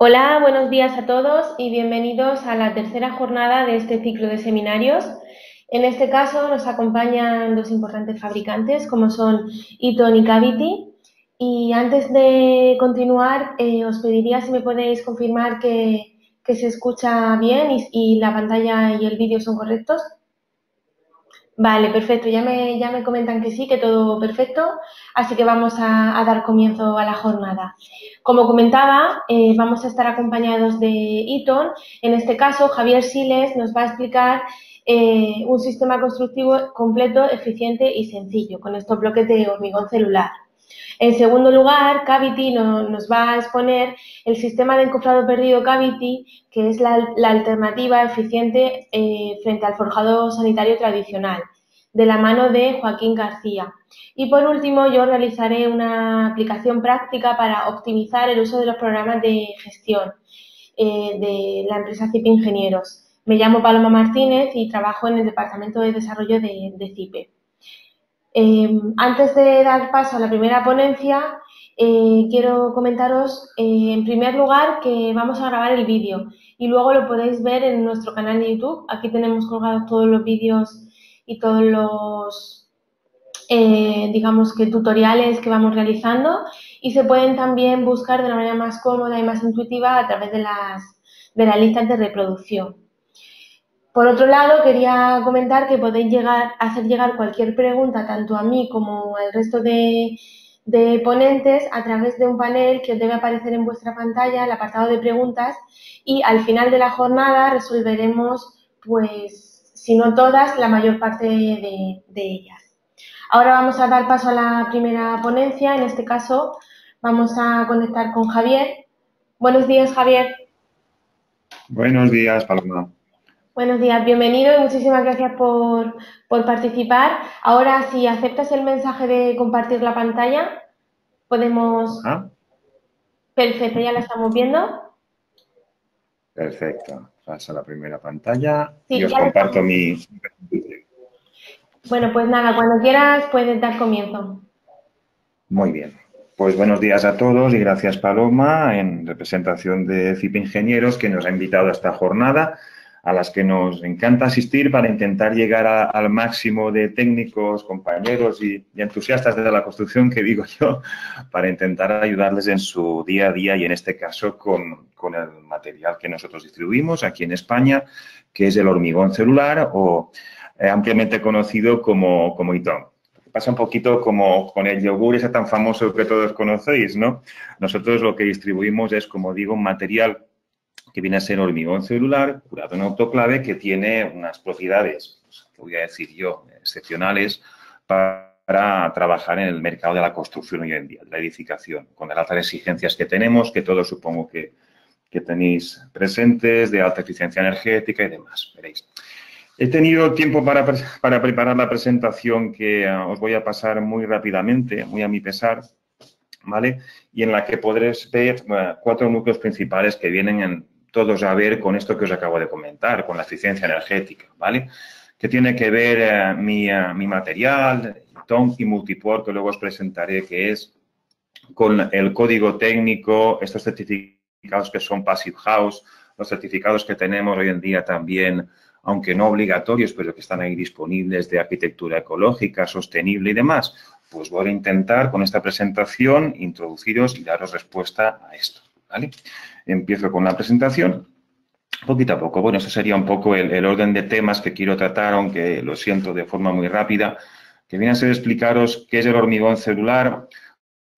Hola, buenos días a todos y bienvenidos a la tercera jornada de este ciclo de seminarios. En este caso nos acompañan dos importantes fabricantes como son Eaton y Cavity. Y antes de continuar, os pediría si me podéis confirmar que se escucha bien y la pantalla y el vídeo son correctos. Vale, perfecto. Ya me comentan que sí, que todo perfecto. Así que vamos a dar comienzo a la jornada. Como comentaba, vamos a estar acompañados de Eaton. En este caso, Javier Siles nos va a explicar un sistema constructivo completo, eficiente y sencillo, con estos bloques de hormigón celular. En segundo lugar, Cavity nos va a exponer el sistema de encofrado perdido Cavity, que es la alternativa eficiente frente al forjado sanitario tradicional, de la mano de Joaquín García. Y por último, yo realizaré una aplicación práctica para optimizar el uso de los programas de gestión de la empresa CIPE Ingenieros. Me llamo Paloma Martínez y trabajo en el Departamento de Desarrollo de CIPE. Antes de dar paso a la primera ponencia, quiero comentaros, en primer lugar, que vamos a grabar el vídeo y luego lo podéis ver en nuestro canal de YouTube. Aquí tenemos colgados todos los vídeos y todos los, digamos que tutoriales que vamos realizando, y se pueden también buscar de una manera más cómoda y más intuitiva a través de las listas de reproducción. Por otro lado, quería comentar que podéis hacer llegar cualquier pregunta tanto a mí como al resto de ponentes a través de un panel que os debe aparecer en vuestra pantalla, el apartado de preguntas, y al final de la jornada resolveremos, pues, si no todas, la mayor parte de ellas. Ahora vamos a dar paso a la primera ponencia. En este caso, vamos a conectar con Javier. Buenos días, Javier. Buenos días, Paloma. Buenos días, bienvenido y muchísimas gracias por participar. Ahora, si aceptas el mensaje de compartir la pantalla, podemos... Ajá, Perfecto, ya la estamos viendo. perfecto. Paso a la primera pantalla y Sí, os ya la comparto estamos. mi... Bueno, pues nada, cuando quieras puedes dar comienzo. Muy bien. Pues buenos días a todos y gracias, Paloma, en representación de CIP Ingenieros, que nos ha invitado a esta jornada, a las que nos encanta asistir para intentar llegar al máximo de técnicos, compañeros y entusiastas de la construcción, que digo yo, para intentar ayudarles en su día a día y, en este caso, con el material que nosotros distribuimos aquí en España, que es el hormigón celular o ampliamente conocido como Ytong. Pasa un poquito como con el yogur ese tan famoso que todos conocéis, ¿no? Nosotros lo que distribuimos es, como digo, un material que viene a ser hormigón celular curado en autoclave, que tiene unas propiedades, pues, que voy a decir yo, excepcionales para trabajar en el mercado de la construcción hoy en día, de la edificación, con las altas exigencias que tenemos, que todos supongo que tenéis presentes, de alta eficiencia energética y demás, veréis. He tenido tiempo para preparar la presentación que os voy a pasar muy rápidamente, muy a mi pesar, ¿vale? Y en la que podréis ver cuatro núcleos principales que vienen todos a ver con esto que os acabo de comentar, con la eficiencia energética, ¿vale? Que tiene que ver mi material, Ytong y Multiport, que luego os presentaré, que es con el código técnico, estos certificados que son Passive House, los certificados que tenemos hoy en día también, aunque no obligatorios, pero que están ahí disponibles, de arquitectura ecológica, sostenible y demás. Pues voy a intentar con esta presentación introduciros y daros respuesta a esto, ¿vale? Empiezo con la presentación. Poquito a poco. Bueno, eso sería un poco el orden de temas que quiero tratar, aunque lo siento de forma muy rápida, que viene a ser explicaros qué es el hormigón celular,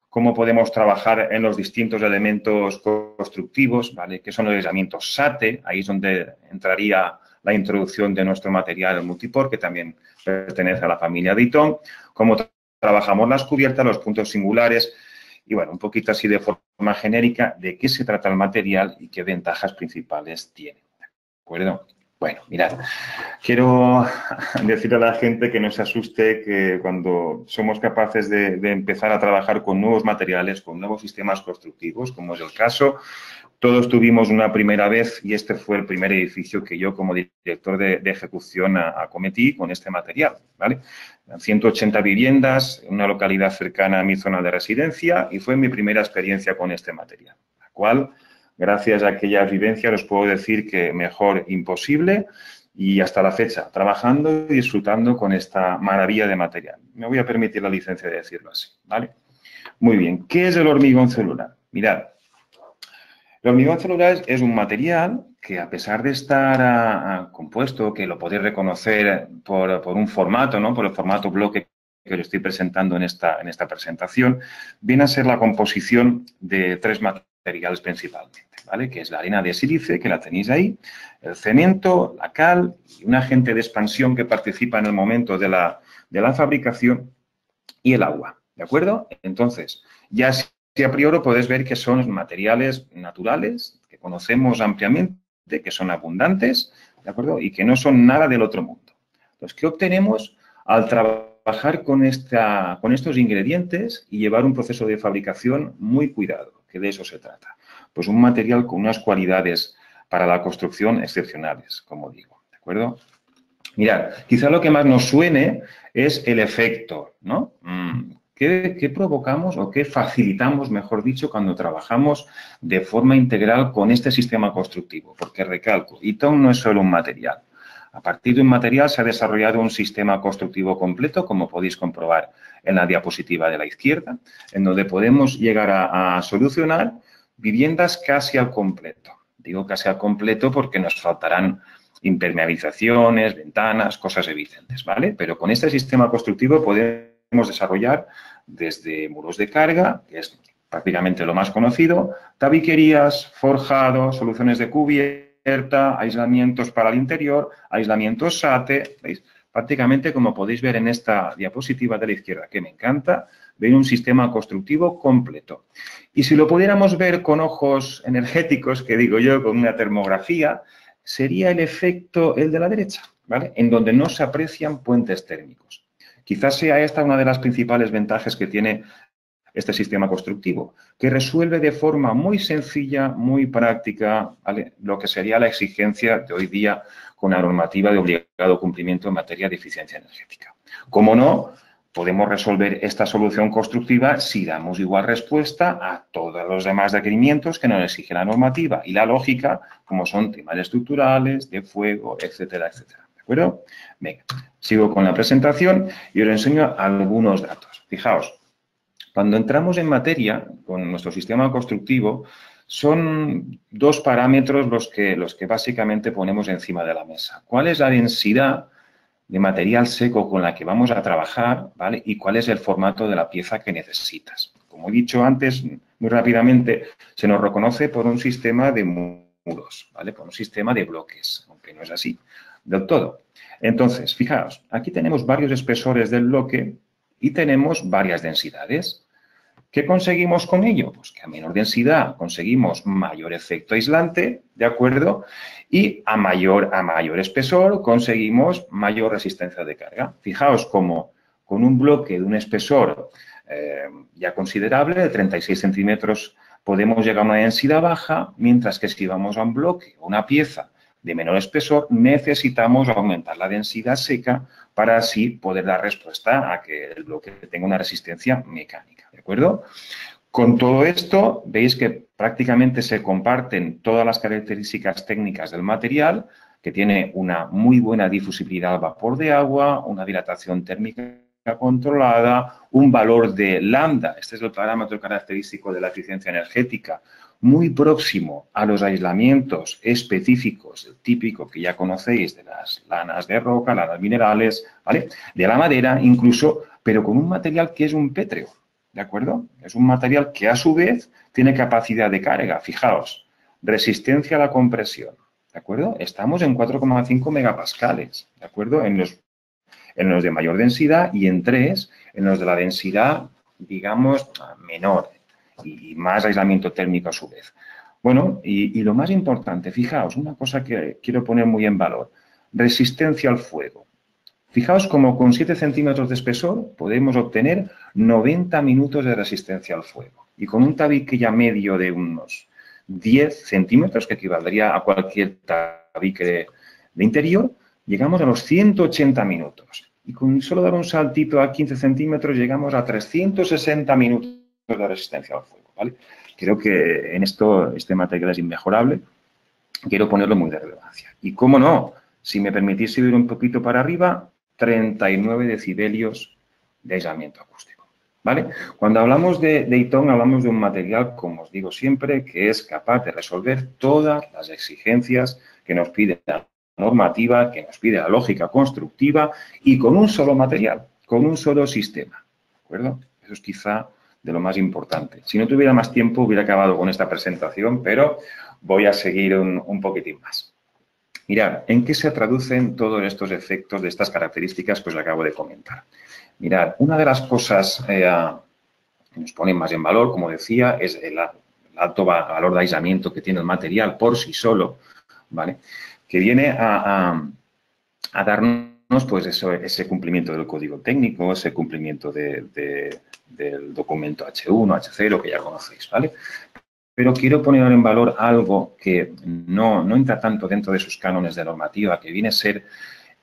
cómo podemos trabajar en los distintos elementos constructivos, ¿vale? ¿Qué son los aislamientos SATE? Ahí es donde entraría la introducción de nuestro material, el Multiport, que también pertenece a la familia de Ytong, cómo trabajamos las cubiertas, los puntos singulares y, bueno, un poquito así de forma genérica de qué se trata el material y qué ventajas principales tiene. ¿De acuerdo? Bueno, mirad, quiero decir a la gente que no se asuste, que cuando somos capaces de empezar a trabajar con nuevos materiales, con nuevos sistemas constructivos, como es el caso, todos tuvimos una primera vez y este fue el primer edificio que yo como director de ejecución acometí con este material, ¿vale? 180 viviendas en una localidad cercana a mi zona de residencia y fue mi primera experiencia con este material, la cual gracias a aquella vivencia, os puedo decir que mejor imposible y hasta la fecha, trabajando y disfrutando con esta maravilla de material. Me voy a permitir la licencia de decirlo así, ¿vale? Muy bien, ¿qué es el hormigón celular? Mirad, el hormigón celular es un material que, a pesar de estar compuesto, que lo podéis reconocer por un formato, ¿no? Por el formato bloque que os estoy presentando en esta presentación, viene a ser la composición de tres materiales principalmente, ¿vale? Que es la arena de sílice, que la tenéis ahí, el cemento, la cal y un agente de expansión que participa en el momento de la fabricación y el agua, ¿de acuerdo? Entonces, ya si a priori podéis ver que son materiales naturales, que conocemos ampliamente, que son abundantes, ¿de acuerdo? Y que no son nada del otro mundo. Entonces, ¿qué obtenemos al trabajar con estos ingredientes y llevar un proceso de fabricación muy cuidado? Que de eso se trata. Pues un material con unas cualidades para la construcción excepcionales, como digo, ¿de acuerdo? Mirad, quizá lo que más nos suene es el efecto, ¿no? ¿Qué provocamos o qué facilitamos, mejor dicho, cuando trabajamos de forma integral con este sistema constructivo? Porque recalco, Eaton no es solo un material. A partir de un material se ha desarrollado un sistema constructivo completo, como podéis comprobar en la diapositiva de la izquierda, en donde podemos llegar a solucionar viviendas casi al completo. Digo casi al completo porque nos faltarán impermeabilizaciones, ventanas, cosas evidentes, ¿vale? Pero con este sistema constructivo podemos desarrollar desde muros de carga, que es prácticamente lo más conocido, tabiquerías, forjados, soluciones de cubierta, aislamientos para el interior, aislamientos SATE, ¿veis? Prácticamente, como podéis ver en esta diapositiva de la izquierda, que me encanta, veis un sistema constructivo completo. Y si lo pudiéramos ver con ojos energéticos, que digo yo, con una termografía, sería el efecto, el de la derecha, ¿vale? En donde no se aprecian puentes térmicos. Quizás sea esta una de las principales ventajas que tiene este sistema constructivo, que resuelve de forma muy sencilla, muy práctica, ¿vale? Lo que sería la exigencia de hoy día con la normativa de obligado cumplimiento en materia de eficiencia energética. Como no, podemos resolver esta solución constructiva si damos igual respuesta a todos los demás requerimientos que nos exige la normativa y la lógica, como son temas estructurales, de fuego, etcétera, etcétera. ¿De acuerdo? Venga, sigo con la presentación y os enseño algunos datos. Fijaos, cuando entramos en materia con nuestro sistema constructivo, son dos parámetros los que básicamente ponemos encima de la mesa. ¿Cuál es la densidad de material seco con la que vamos a trabajar, ¿vale? Y cuál es el formato de la pieza que necesitas? Como he dicho antes, muy rápidamente, se nos reconoce por un sistema de muros, ¿vale? Por un sistema de bloques, aunque no es así del todo. Entonces, fijaos, aquí tenemos varios espesores del bloque y tenemos varias densidades. ¿Qué conseguimos con ello? Pues que a menor densidad conseguimos mayor efecto aislante, ¿de acuerdo? Y a mayor espesor conseguimos mayor resistencia de carga. Fijaos cómo con un bloque de un espesor ya considerable, de 36 centímetros, podemos llegar a una densidad baja, mientras que si vamos a un bloque o una pieza de menor espesor, necesitamos aumentar la densidad seca para así poder dar respuesta a que el bloque tenga una resistencia mecánica, ¿de acuerdo? Con todo esto, veis que prácticamente se comparten todas las características técnicas del material, que tiene una muy buena difusibilidad al vapor de agua, una dilatación térmica controlada, un valor de lambda, este es el parámetro característico de la eficiencia energética, muy próximo a los aislamientos específicos, el típico que ya conocéis de las lanas de roca, lanas minerales, ¿vale? De la madera incluso, pero con un material que es un pétreo, ¿de acuerdo? Es un material que a su vez tiene capacidad de carga, fijaos, resistencia a la compresión, ¿de acuerdo? Estamos en 4,5 megapascales, ¿de acuerdo? En los de mayor densidad y en 3 en los de la densidad, digamos, menor y más aislamiento térmico a su vez. Bueno, y lo más importante, fijaos, una cosa que quiero poner muy en valor, resistencia al fuego. Fijaos cómo con 7 centímetros de espesor podemos obtener 90 minutos de resistencia al fuego. Y con un tabique ya medio de unos 10 centímetros, que equivaldría a cualquier tabique de interior, llegamos a los 180 minutos. Y con solo dar un saltito a 15 centímetros llegamos a 360 minutos de resistencia al fuego, ¿vale? creo que en esto este material es inmejorable. Quiero ponerlo muy de relevancia. Y cómo no, si me permitís subir un poquito para arriba, 39 decibelios de aislamiento acústico, ¿vale? Cuando hablamos de Ytong, hablamos de un material, como os digo siempre, que es capaz de resolver todas las exigencias que nos pide la normativa, que nos pide la lógica constructiva y con un solo material, con un solo sistema, ¿de acuerdo? Eso es quizá de lo más importante. Si no tuviera más tiempo, hubiera acabado con esta presentación, pero voy a seguir un poquitín más. Mirad, ¿en qué se traducen todos estos efectos de estas características que os acabo de comentar? Mirad, una de las cosas que nos ponen más en valor, como decía, es el alto valor de aislamiento que tiene el material por sí solo, ¿vale? Que viene a darnos pues ese cumplimiento del código técnico, ese cumplimiento del documento H1, H0, que ya conocéis, ¿vale? Pero quiero poner en valor algo que no entra tanto dentro de sus cánones de normativa, que viene a ser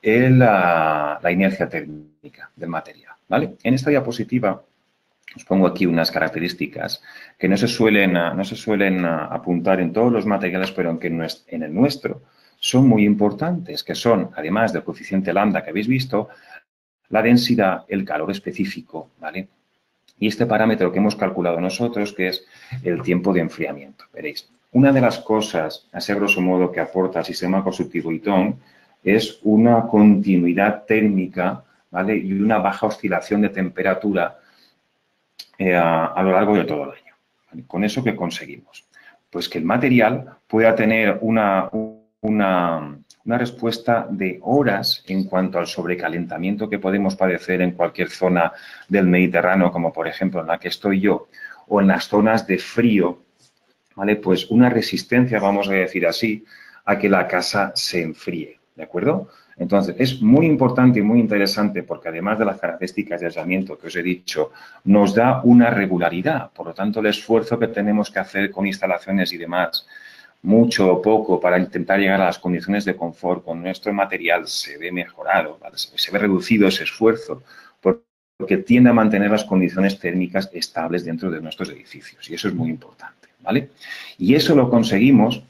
la inercia térmica del material, ¿vale? En esta diapositiva os pongo aquí unas características que no se suelen apuntar en todos los materiales, pero aunque en el nuestro son muy importantes, que son, además del coeficiente lambda que habéis visto, la densidad, el calor específico, ¿vale? Y este parámetro que hemos calculado nosotros, que es el tiempo de enfriamiento. Veréis, una de las cosas, así a grosso modo, que aporta el sistema constructivo Ytong es una continuidad térmica, ¿vale? Y una baja oscilación de temperatura a lo largo de todo el año. ¿Vale? ¿Con eso qué conseguimos? Pues que el material pueda tener una respuesta de horas en cuanto al sobrecalentamiento que podemos padecer en cualquier zona del Mediterráneo, como por ejemplo en la que estoy yo, o en las zonas de frío, ¿vale? Pues una resistencia, vamos a decir así, a que la casa se enfríe, ¿de acuerdo? Entonces, es muy importante y muy interesante porque además de las características de aislamiento que os he dicho, nos da una regularidad. Por lo tanto, el esfuerzo que tenemos que hacer con instalaciones y demás, mucho o poco, para intentar llegar a las condiciones de confort con nuestro material se ve mejorado, ¿vale? Se ve reducido ese esfuerzo porque tiende a mantener las condiciones térmicas estables dentro de nuestros edificios y eso es muy importante, ¿vale? Y eso lo conseguimos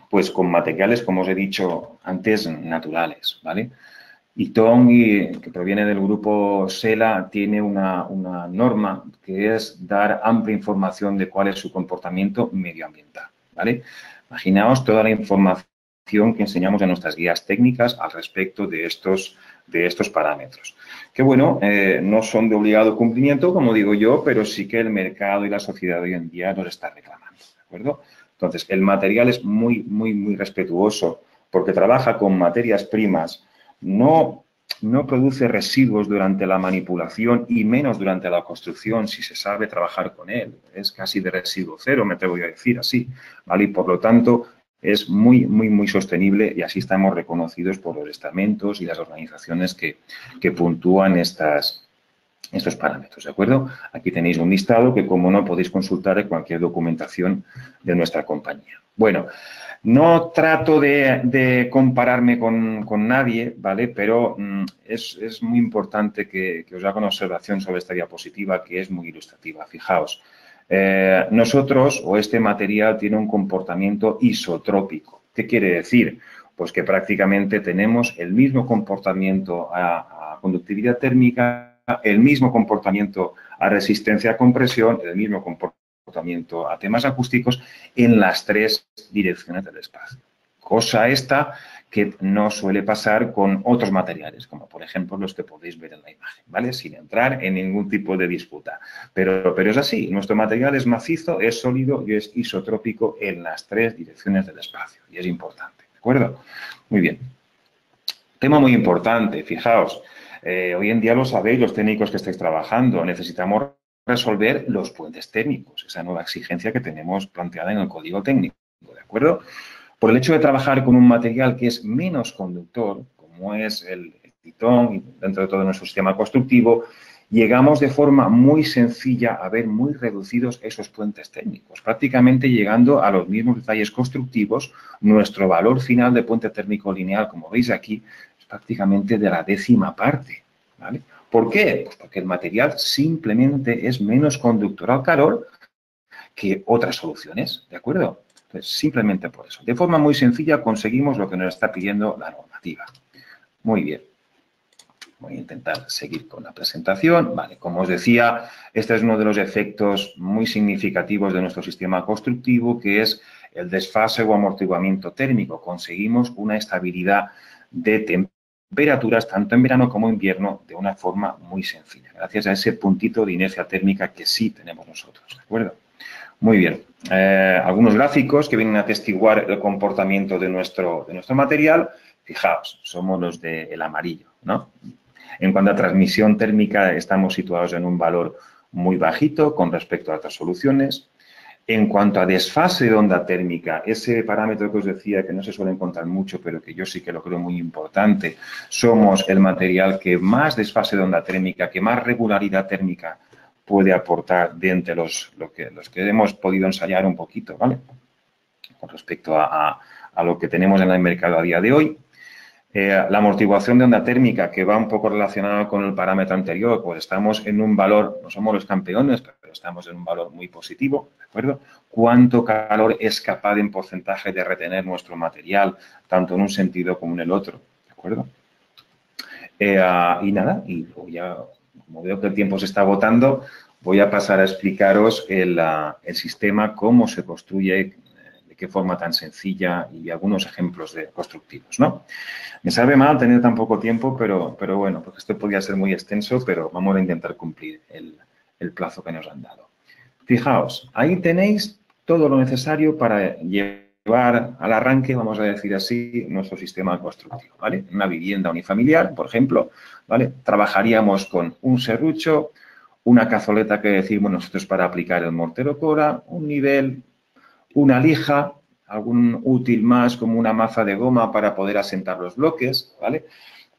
pues con materiales, como os he dicho antes, naturales, ¿vale? Ytong, que proviene del grupo SELA, tiene una norma que es dar amplia información de cuál es su comportamiento medioambiental, ¿vale? Imaginaos toda la información que enseñamos en nuestras guías técnicas al respecto de estos parámetros. Que, bueno, no son de obligado cumplimiento, como digo yo, pero sí que el mercado y la sociedad hoy en día nos está reclamando, ¿de acuerdo? Entonces, el material es muy, muy, muy respetuoso porque trabaja con materias primas, no produce residuos durante la manipulación y menos durante la construcción si se sabe trabajar con él. Es casi de residuo cero, me atrevo a decir así, ¿vale? Y por lo tanto, es muy, muy, muy sostenible y así estamos reconocidos por los estamentos y las organizaciones que puntúan estos parámetros, ¿de acuerdo? Aquí tenéis un listado que, como no, podéis consultar en cualquier documentación de nuestra compañía. Bueno, no trato de compararme con nadie, ¿vale? Pero es muy importante que os haga una observación sobre esta diapositiva que es muy ilustrativa. Fijaos, nosotros o este material tiene un comportamiento isotrópico. ¿Qué quiere decir? Pues que prácticamente tenemos el mismo comportamiento a conductividad térmica, el mismo comportamiento a resistencia a compresión, el mismo comportamiento a temas acústicos en las tres direcciones del espacio. Cosa esta que no suele pasar con otros materiales, como por ejemplo los que podéis ver en la imagen, ¿vale? Sin entrar en ningún tipo de disputa. Pero es así, nuestro material es macizo, es sólido y es isotrópico en las tres direcciones del espacio. Y es importante, ¿de acuerdo? Muy bien. Tema muy importante, fijaos. Hoy en día lo sabéis, los técnicos que estáis trabajando, necesitamos resolver los puentes técnicos, esa nueva exigencia que tenemos planteada en el código técnico, ¿de acuerdo? Por el hecho de trabajar con un material que es menos conductor, como es el Ytong, dentro de todo nuestro sistema constructivo, llegamos de forma muy sencilla a ver muy reducidos esos puentes técnicos, prácticamente llegando a los mismos detalles constructivos. Nuestro valor final de puente térmico lineal, como veis aquí, prácticamente de la 10ª parte, ¿vale? ¿Por qué? Pues porque el material simplemente es menos conductor al calor que otras soluciones, ¿de acuerdo? Entonces, simplemente por eso. De forma muy sencilla conseguimos lo que nos está pidiendo la normativa. Muy bien. Voy a intentar seguir con la presentación. Vale, como os decía, este es uno de los efectos muy significativos de nuestro sistema constructivo, que es el desfase o amortiguamiento térmico. Conseguimos una estabilidad de temperaturas, tanto en verano como en invierno, de una forma muy sencilla, gracias a ese puntito de inercia térmica que sí tenemos nosotros, ¿de acuerdo? Muy bien. Algunos gráficos que vienen a atestiguar el comportamiento de nuestro material. Fijaos, somos los del amarillo, ¿no? En cuanto a transmisión térmica, estamos situados en un valor muy bajito con respecto a otras soluciones. En cuanto a desfase de onda térmica, ese parámetro que os decía que no se suele encontrar mucho, pero que yo sí que lo creo muy importante, somos el material que más desfase de onda térmica, que más regularidad térmica puede aportar de entre los que hemos podido ensayar un poquito, ¿vale? Con respecto a lo que tenemos en el mercado a día de hoy. La amortiguación de onda térmica, que va un poco relacionada con el parámetro anterior, pues estamos en un valor, no somos los campeones, pero estamos en un valor muy positivo, ¿de acuerdo? ¿Cuánto calor es capaz en porcentaje de retener nuestro material, tanto en un sentido como en el otro? ¿De acuerdo? Y nada, y ya, como veo que el tiempo se está agotando, voy a pasar a explicaros el sistema, cómo se construye, de qué forma tan sencilla y algunos ejemplos constructivos, ¿no? Me sabe mal tener tan poco tiempo, pero bueno, porque esto podría ser muy extenso, pero vamos a intentar cumplir el plazo que nos han dado. Fijaos, ahí tenéis todo lo necesario para llevar al arranque, vamos a decir así, nuestro sistema constructivo, ¿vale? Una vivienda unifamiliar, por ejemplo, ¿vale? Trabajaríamos con un serrucho, una cazoleta que decimos nosotros para aplicar el mortero cora, un nivel, una lija, algún útil más como una maza de goma para poder asentar los bloques, ¿vale?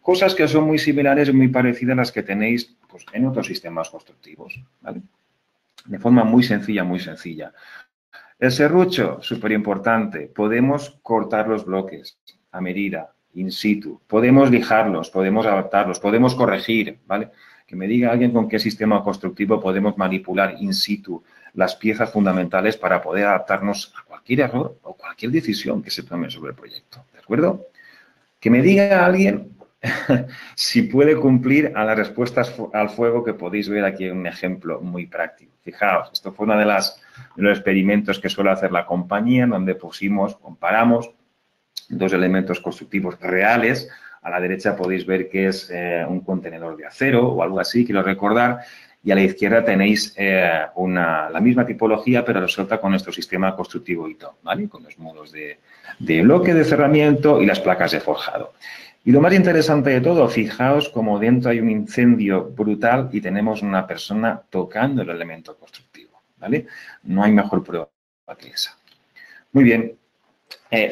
Cosas que son muy similares y muy parecidas a las que tenéis pues, en otros sistemas constructivos, ¿vale? De forma muy sencilla, muy sencilla. El serrucho, súper importante. Podemos cortar los bloques a medida, in situ. Podemos lijarlos, podemos adaptarlos, podemos corregir, ¿vale? Que me diga alguien con qué sistema constructivo podemos manipular in situ las piezas fundamentales para poder adaptarnos a cualquier error o cualquier decisión que se tome sobre el proyecto, ¿de acuerdo? Que me diga alguien si puede cumplir a las respuestas al fuego que podéis ver aquí en un ejemplo muy práctico. Fijaos, esto fue uno de los experimentos que suele hacer la compañía, donde comparamos dos elementos constructivos reales. A la derecha podéis ver que es un contenedor de acero o algo así, quiero recordar, y a la izquierda tenéis la misma tipología, pero resuelta con nuestro sistema constructivo ITO, ¿vale? Con los muros de bloque de cerramiento y las placas de forjado. Y lo más interesante de todo, fijaos como dentro hay un incendio brutal y tenemos una persona tocando el elemento constructivo, ¿vale? No hay mejor prueba que esa. Muy bien.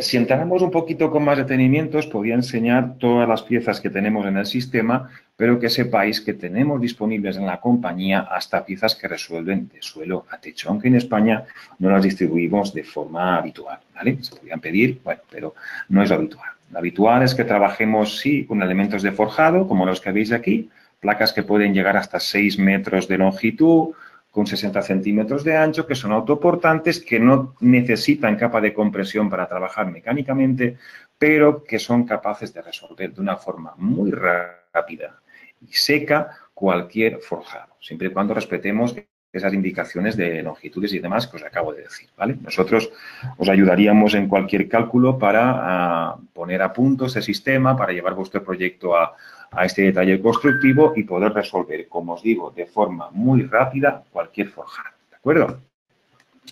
Si entramos un poquito con más detenimiento, os podría enseñar todas las piezas que tenemos en el sistema, pero que sepáis que tenemos disponibles en la compañía hasta piezas que resuelven de suelo a techo, aunque en España no las distribuimos de forma habitual, ¿vale? Se podrían pedir, bueno, pero no es lo habitual. Lo habitual es que trabajemos, sí, con elementos de forjado, como los que veis aquí, placas que pueden llegar hasta 6 metros de longitud, con 60 centímetros de ancho, que son autoportantes, que no necesitan capa de compresión para trabajar mecánicamente, pero que son capaces de resolver de una forma muy rápida y seca cualquier forjado, siempre y cuando respetemos esas indicaciones de longitudes y demás que os acabo de decir, ¿vale? Nosotros os ayudaríamos en cualquier cálculo para poner a punto ese sistema, para llevar vuestro proyecto a este detalle constructivo y poder resolver, como os digo, de forma muy rápida cualquier forjado, ¿de acuerdo?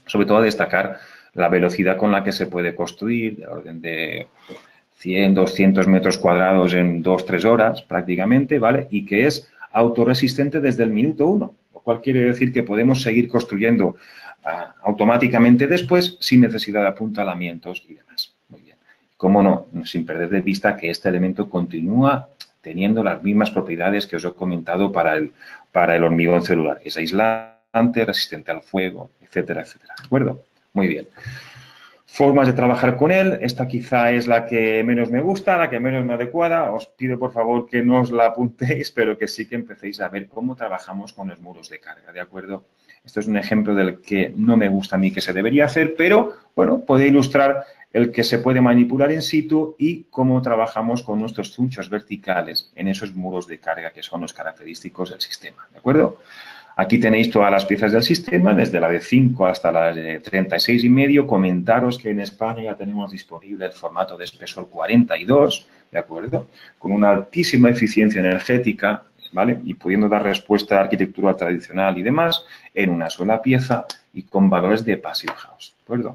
Sobre todo destacar la velocidad con la que se puede construir, de orden de 100, 200 metros cuadrados en 2-3 horas prácticamente, ¿vale? Y que es autorresistente desde el minuto 1, lo cual quiere decir que podemos seguir construyendo automáticamente después sin necesidad de apuntalamientos y demás. Muy bien. Cómo no, sin perder de vista que este elemento continúa teniendo las mismas propiedades que os he comentado para el hormigón celular. Es aislante, resistente al fuego, etcétera, etcétera. ¿De acuerdo? Muy bien. Formas de trabajar con él. Esta quizá es la que menos me gusta, la que menos me adecuada. Os pido, por favor, que no os la apuntéis, pero que sí que empecéis a ver cómo trabajamos con los muros de carga, ¿de acuerdo? Esto es un ejemplo del que no me gusta a mí que se debería hacer, pero, bueno, puede ilustrar el que se puede manipular in situ y cómo trabajamos con nuestros chunchos verticales en esos muros de carga que son los característicos del sistema, ¿de acuerdo? Aquí tenéis todas las piezas del sistema, desde la de 5 hasta la de 36,5. Comentaros que en España ya tenemos disponible el formato de espesor 42, ¿de acuerdo? Con una altísima eficiencia energética, ¿vale? Y pudiendo dar respuesta a arquitectura tradicional y demás en una sola pieza y con valores de Passive House, ¿de acuerdo?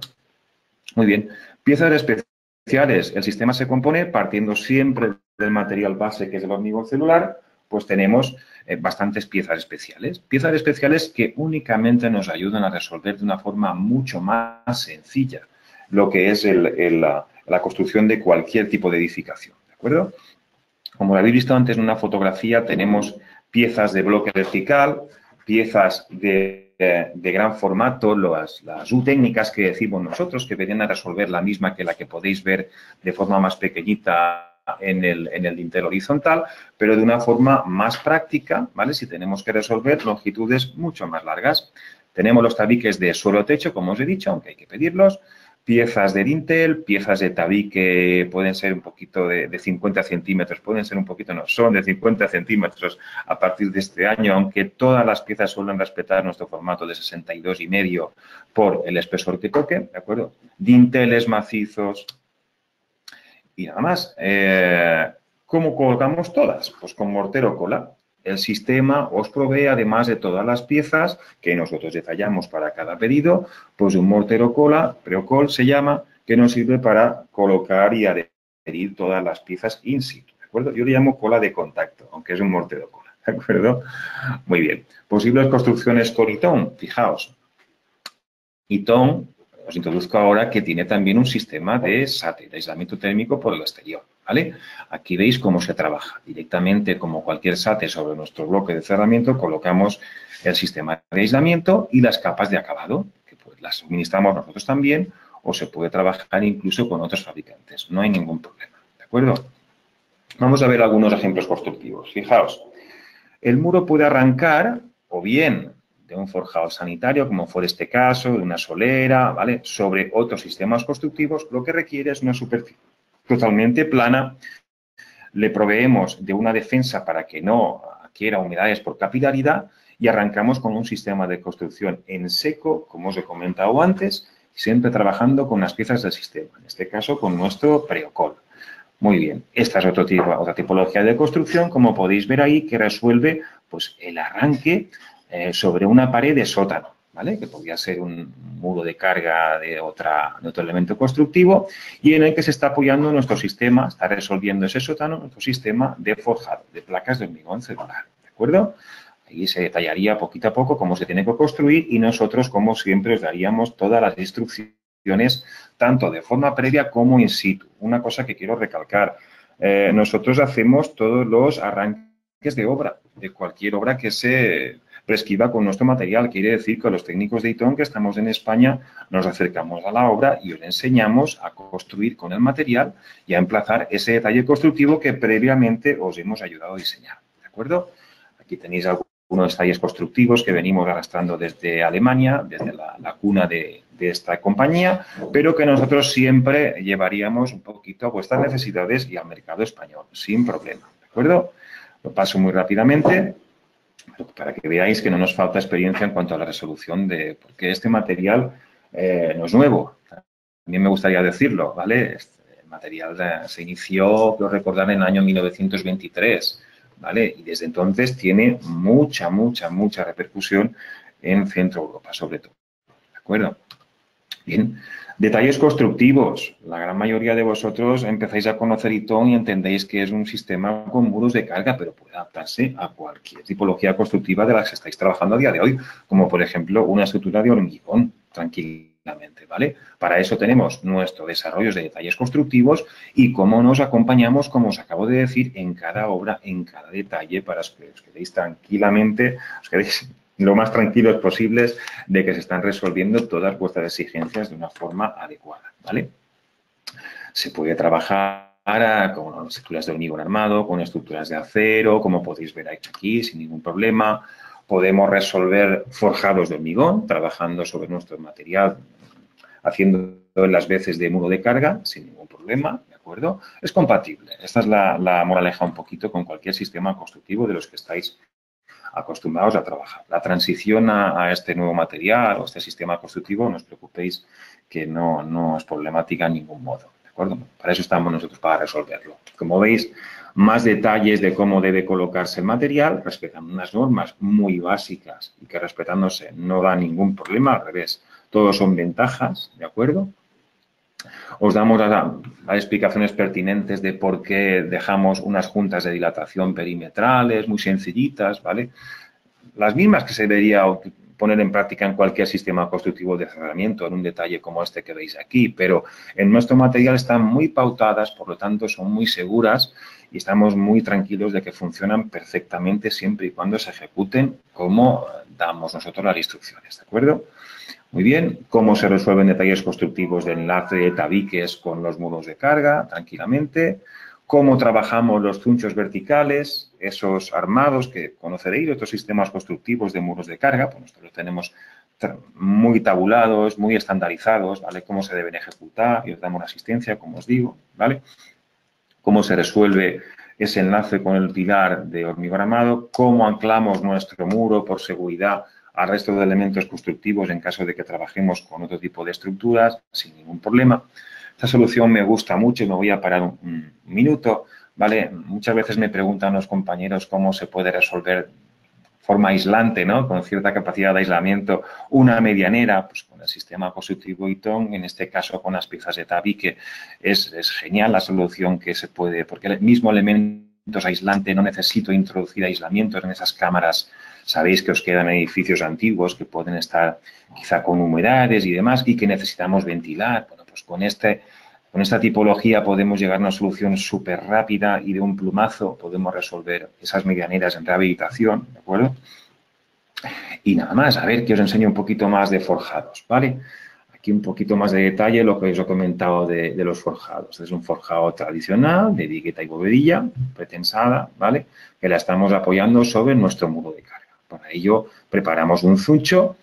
Muy bien. Piezas especiales. El sistema se compone partiendo siempre del material base, que es el hormigón celular, pues tenemos bastantes piezas especiales. Piezas especiales que únicamente nos ayudan a resolver de una forma mucho más sencilla lo que es la construcción de cualquier tipo de edificación, ¿de acuerdo? Como lo habéis visto antes en una fotografía, tenemos piezas de bloque vertical, piezas de gran formato, las U-técnicas que decimos nosotros, que vienen a resolver la misma que la que podéis ver de forma más pequeñita en el dintel horizontal, pero de una forma más práctica, ¿vale? Si tenemos que resolver longitudes mucho más largas. Tenemos los tabiques de suelo-techo, como os he dicho, aunque hay que pedirlos. Piezas de dintel, piezas de tabique pueden ser un poquito de 50 centímetros, pueden ser un poquito, no, son de 50 centímetros a partir de este año, aunque todas las piezas suelen respetar nuestro formato de 62,5 por el espesor que toque, ¿de acuerdo? Dinteles macizos y nada más. ¿Cómo colocamos todas? Pues con mortero cola. El sistema os provee, además de todas las piezas que nosotros detallamos para cada pedido, pues un mortero cola, Preocol se llama, que nos sirve para colocar y adherir todas las piezas in situ, ¿de acuerdo? Yo le llamo cola de contacto, aunque es un mortero cola, ¿de acuerdo? Muy bien. Posibles construcciones con Ytong, fijaos. Ytong, os introduzco ahora que tiene también un sistema de SATE, de aislamiento térmico por el exterior, ¿vale? Aquí veis cómo se trabaja. Directamente, como cualquier SATE sobre nuestro bloque de cerramiento, colocamos el sistema de aislamiento y las capas de acabado, que pues las suministramos nosotros también, o se puede trabajar incluso con otros fabricantes. No hay ningún problema, ¿de acuerdo? Vamos a ver algunos ejemplos constructivos. Fijaos, el muro puede arrancar o bien de un forjado sanitario, como fue este caso, de una solera, ¿vale? Sobre otros sistemas constructivos, lo que requiere es una superficie totalmente plana. Le proveemos de una defensa para que no adquiera humedades por capilaridad y arrancamos con un sistema de construcción en seco, como os he comentado antes, siempre trabajando con las piezas del sistema, en este caso con nuestro Preocol. Muy bien, esta es otra tipología de construcción, como podéis ver ahí, que resuelve pues, el arranque sobre una pared de sótano, ¿vale? Que podría ser un muro de carga de otro elemento constructivo y en el que se está apoyando nuestro sistema, está resolviendo ese sótano, nuestro sistema de forjado, de placas de hormigón celular, ¿de acuerdo? Ahí se detallaría poquito a poco cómo se tiene que construir y nosotros, como siempre, os daríamos todas las instrucciones tanto de forma previa como in situ. Una cosa que quiero recalcar, nosotros hacemos todos los arranques de obra, de cualquier obra que se prescriba con nuestro material. Quiere decir que los técnicos de Ytong que estamos en España nos acercamos a la obra y os enseñamos a construir con el material y a emplazar ese detalle constructivo que previamente os hemos ayudado a diseñar. ¿De acuerdo? Aquí tenéis algunos detalles constructivos que venimos arrastrando desde Alemania, desde la cuna de esta compañía, pero que nosotros siempre llevaríamos un poquito a vuestras necesidades y al mercado español, sin problema, ¿de acuerdo? Lo paso muy rápidamente para que veáis que no nos falta experiencia en cuanto a la resolución porque este material no es nuevo. También me gustaría decirlo, ¿vale? Este material se inició, quiero recordar, en el año 1923, ¿vale? Y desde entonces tiene mucha repercusión en Centro Europa, sobre todo, ¿de acuerdo? Bien, detalles constructivos. La gran mayoría de vosotros empezáis a conocer Ytong y entendéis que es un sistema con muros de carga, pero puede adaptarse a cualquier tipología constructiva de las que estáis trabajando a día de hoy, como por ejemplo una estructura de hormigón, tranquilamente, ¿vale? Para eso tenemos nuestros desarrollos de detalles constructivos y cómo nos acompañamos, como os acabo de decir, en cada obra, en cada detalle, para que os quedéis tranquilamente, os quedéis lo más tranquilos posibles de que se están resolviendo todas vuestras exigencias de una forma adecuada, ¿vale? Se puede trabajar con estructuras de hormigón armado, con estructuras de acero, como podéis ver aquí, sin ningún problema, Podemos resolver forjados de hormigón, trabajando sobre nuestro material, haciendo las veces de muro de carga sin ningún problema, ¿de acuerdo? Es compatible. Esta es la moraleja un poquito con cualquier sistema constructivo de los que estáis acostumbrados a trabajar. La transición a este nuevo material o este sistema constructivo, no os preocupéis que no es problemática en ningún modo, ¿de acuerdo? Para eso estamos nosotros, para resolverlo. Como veis, más detalles de cómo debe colocarse el material, respetando unas normas muy básicas y que respetándose no da ningún problema, al revés, todos son ventajas, ¿de acuerdo? Os damos las explicaciones pertinentes de por qué dejamos unas juntas de dilatación perimetrales muy sencillitas, ¿vale? Las mismas que se debería poner en práctica en cualquier sistema constructivo de cerramiento, en un detalle como este que veis aquí, pero en nuestro material están muy pautadas, por lo tanto son muy seguras y estamos muy tranquilos de que funcionan perfectamente siempre y cuando se ejecuten como damos nosotros las instrucciones, ¿de acuerdo? Muy bien, cómo se resuelven detalles constructivos de enlace de tabiques con los muros de carga, tranquilamente. Cómo trabajamos los zunchos verticales, esos armados que conoceréis de otros sistemas constructivos de muros de carga, pues nosotros los tenemos muy tabulados, muy estandarizados, ¿vale? Cómo se deben ejecutar y os damos una asistencia, como os digo, ¿vale? Cómo se resuelve ese enlace con el pilar de hormigón armado, cómo anclamos nuestro muro por seguridad al resto de elementos constructivos en caso de que trabajemos con otro tipo de estructuras sin ningún problema. Esta solución me gusta mucho y me voy a parar un minuto, ¿vale? Muchas veces me preguntan los compañeros cómo se puede resolver de forma aislante, ¿no? Con cierta capacidad de aislamiento, una medianera, pues con el sistema constructivo Ytong, en este caso con las piezas de tabique, es genial la solución que se puede, porque el mismo elemento aislante, no necesito introducir aislamientos en esas cámaras. Sabéis que os quedan edificios antiguos que pueden estar quizá con humedades y demás y que necesitamos ventilar. Bueno, pues con esta tipología podemos llegar a una solución súper rápida y de un plumazo podemos resolver esas medianeras en rehabilitación, ¿de acuerdo? Y nada más, a ver que os enseño un poquito más de forjados, ¿vale? Aquí un poquito más de detalle lo que os he comentado de los forjados. Es un forjado tradicional de vigueta y bovedilla pretensada, ¿vale? Que la estamos apoyando sobre nuestro muro de carga. Para ello preparamos un zuncho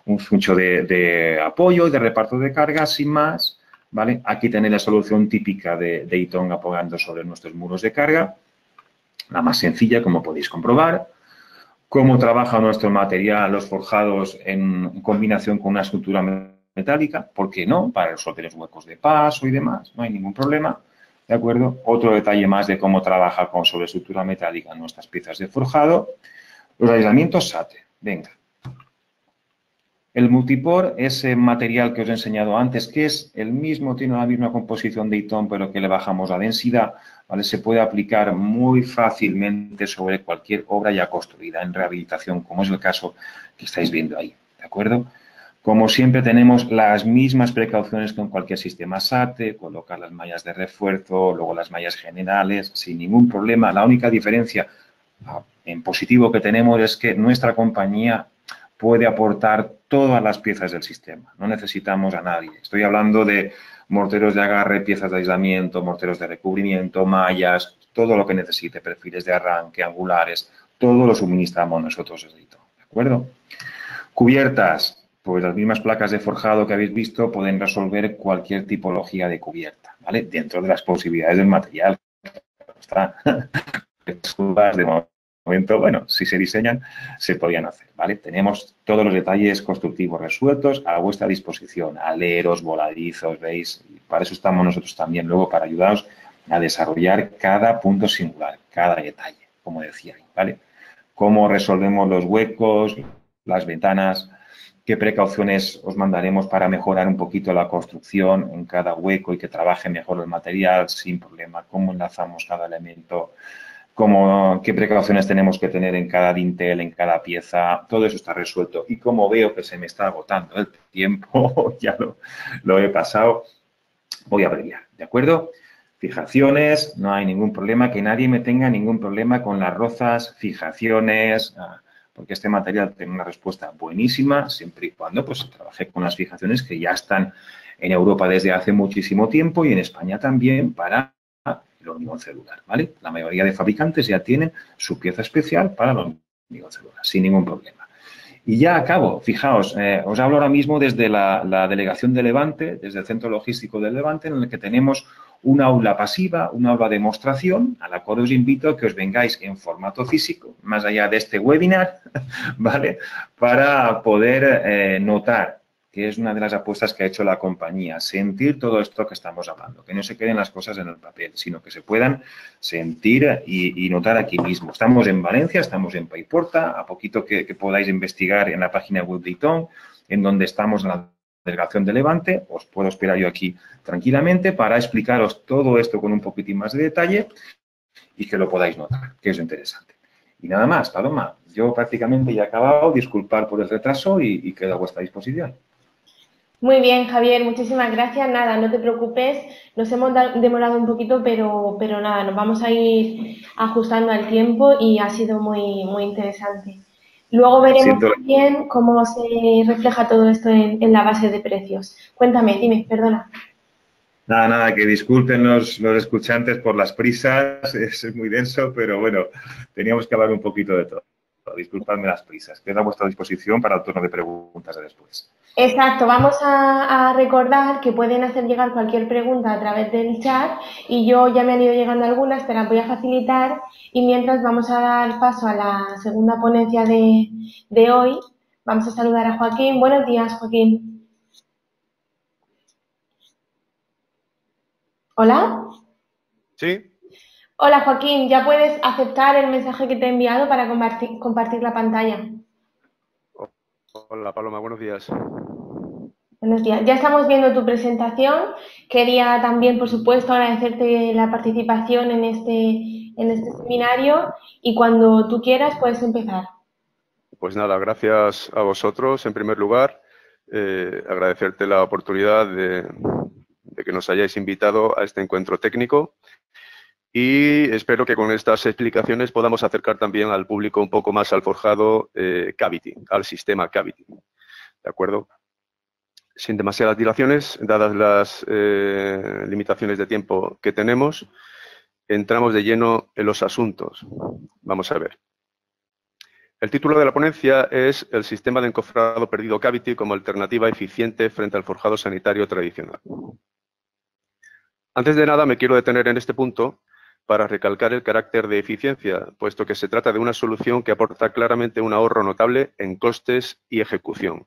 de apoyo y de reparto de carga sin más, ¿vale? Aquí tenéis la solución típica de Ytong apoyando sobre nuestros muros de carga, la más sencilla, como podéis comprobar. Cómo trabaja nuestro material, los forjados en combinación con una estructura metálica, ¿por qué no? Para resolver los huecos de paso y demás, no hay ningún problema, ¿de acuerdo? Otro detalle más de cómo trabaja con sobreestructura metálica nuestras piezas de forjado. Los aislamientos SATE, venga. El multipor, ese material que os he enseñado antes, que es el mismo, tiene la misma composición de Ytong, pero que le bajamos la densidad, ¿vale? Se puede aplicar muy fácilmente sobre cualquier obra ya construida en rehabilitación, como es el caso que estáis viendo ahí, ¿de acuerdo? Como siempre tenemos las mismas precauciones que en cualquier sistema SATE, colocar las mallas de refuerzo, luego las mallas generales, sin ningún problema. La única diferencia en positivo que tenemos es que nuestra compañía puede aportar todas las piezas del sistema. No necesitamos a nadie. Estoy hablando de morteros de agarre, piezas de aislamiento, morteros de recubrimiento, mallas, todo lo que necesite, perfiles de arranque, angulares, todo lo suministramos nosotros desde Ytong, ¿de acuerdo? Cubiertas. Pues las mismas placas de forjado que habéis visto pueden resolver cualquier tipología de cubierta, ¿vale? Dentro de las posibilidades del material. Está. De momento, bueno, si se diseñan, se podrían hacer, ¿vale? Tenemos todos los detalles constructivos resueltos a vuestra disposición, aleros, voladizos, ¿veis? Y para eso estamos nosotros también luego, para ayudaros a desarrollar cada punto singular, cada detalle, como decía, ¿vale? Cómo resolvemos los huecos, las ventanas, qué precauciones os mandaremos para mejorar un poquito la construcción en cada hueco y que trabaje mejor el material sin problema, cómo enlazamos cada elemento, qué precauciones tenemos que tener en cada dintel, en cada pieza, todo eso está resuelto. Y como veo que se me está agotando el tiempo, ya lo he pasado, voy a abreviar, ¿de acuerdo? Fijaciones, no hay ningún problema, que nadie me tenga ningún problema con las rozas, fijaciones, porque este material tiene una respuesta buenísima, siempre y cuando pues trabaje con las fijaciones que ya están en Europa desde hace muchísimo tiempo y en España también para el hormigón celular, ¿vale? La mayoría de fabricantes ya tienen su pieza especial para el hormigón digo células, sin ningún problema. Y ya acabo, fijaos, os hablo ahora mismo desde la delegación de Levante, desde el Centro Logístico de Levante, en el que tenemos un aula pasiva, un aula de demostración, a la cual os invito a que os vengáis en formato físico, más allá de este webinar, ¿vale? Para poder notar, que es una de las apuestas que ha hecho la compañía, sentir todo esto que estamos hablando, que no se queden las cosas en el papel, sino que se puedan sentir y notar aquí mismo. Estamos en Valencia, estamos en Paiporta, a poquito que podáis investigar en la página web de ITON, en donde estamos en la delegación de Levante, os puedo esperar yo aquí tranquilamente para explicaros todo esto con un poquitín más de detalle y que lo podáis notar, que es interesante. Y nada más, Paloma, yo prácticamente ya he acabado, disculpar por el retraso y quedo a vuestra disposición. Muy bien, Javier, muchísimas gracias. Nada, no te preocupes, nos hemos demorado un poquito, pero nada, nos vamos a ir ajustando al tiempo y ha sido muy interesante. Luego veremos Siento también cómo se refleja todo esto en la base de precios. Cuéntame, dime, perdona. Nada, que disculpen los escuchantes por las prisas, es muy denso, pero bueno, teníamos que hablar un poquito de todo. Disculpadme las prisas. Quedo a vuestra disposición para el turno de preguntas de después. Exacto, vamos a recordar que pueden hacer llegar cualquier pregunta a través del chat y yo ya me han ido llegando algunas, te las voy a facilitar y mientras vamos a dar paso a la segunda ponencia de hoy, vamos a saludar a Joaquín. Buenos días, Joaquín. ¿Hola? Sí. Hola, Joaquín, ¿ya puedes aceptar el mensaje que te he enviado para compartir la pantalla? Hola, Paloma, buenos días. Buenos días. Ya estamos viendo tu presentación. Quería también, por supuesto, agradecerte la participación en este seminario y cuando tú quieras puedes empezar. Pues nada, gracias a vosotros, en primer lugar. Agradecerte la oportunidad de que nos hayáis invitado a este encuentro técnico y espero que con estas explicaciones podamos acercar también al público un poco más al forjado Cavity, al sistema Cavity. ¿De acuerdo? Sin demasiadas dilaciones, dadas las limitaciones de tiempo que tenemos, entramos de lleno en los asuntos. Vamos a ver. El título de la ponencia es El sistema de encofrado perdido Cavity como alternativa eficiente frente al forjado sanitario tradicional. Antes de nada, me quiero detener en este punto para recalcar el carácter de eficiencia, puesto que se trata de una solución que aporta claramente un ahorro notable en costes y ejecución.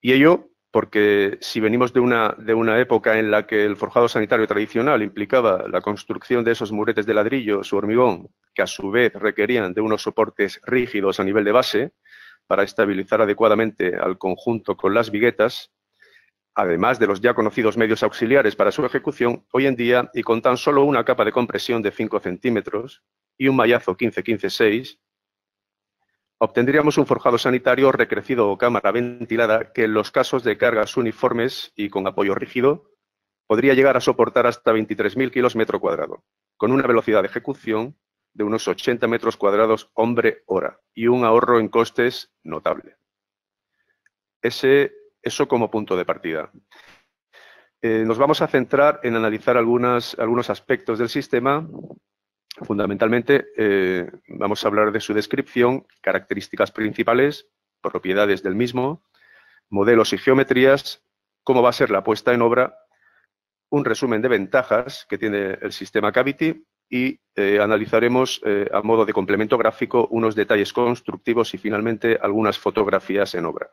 Y ello porque si venimos de una época en la que el forjado sanitario tradicional implicaba la construcción de esos muretes de ladrillo o hormigón, que a su vez requerían de unos soportes rígidos a nivel de base para estabilizar adecuadamente al conjunto con las viguetas, además de los ya conocidos medios auxiliares para su ejecución, hoy en día, y con tan solo una capa de compresión de 5 centímetros y un mallazo 15-15-6, obtendríamos un forjado sanitario recrecido o cámara ventilada que en los casos de cargas uniformes y con apoyo rígido podría llegar a soportar hasta 23.000 kilos metro cuadrado, con una velocidad de ejecución de unos 80 metros cuadrados hombre-hora y un ahorro en costes notable. Eso como punto de partida. Nos vamos a centrar en analizar algunos aspectos del sistema. Fundamentalmente, vamos a hablar de su descripción, características principales, propiedades del mismo, modelos y geometrías, cómo va a ser la puesta en obra, un resumen de ventajas que tiene el sistema Cavity y analizaremos a modo de complemento gráfico unos detalles constructivos y finalmente algunas fotografías en obra.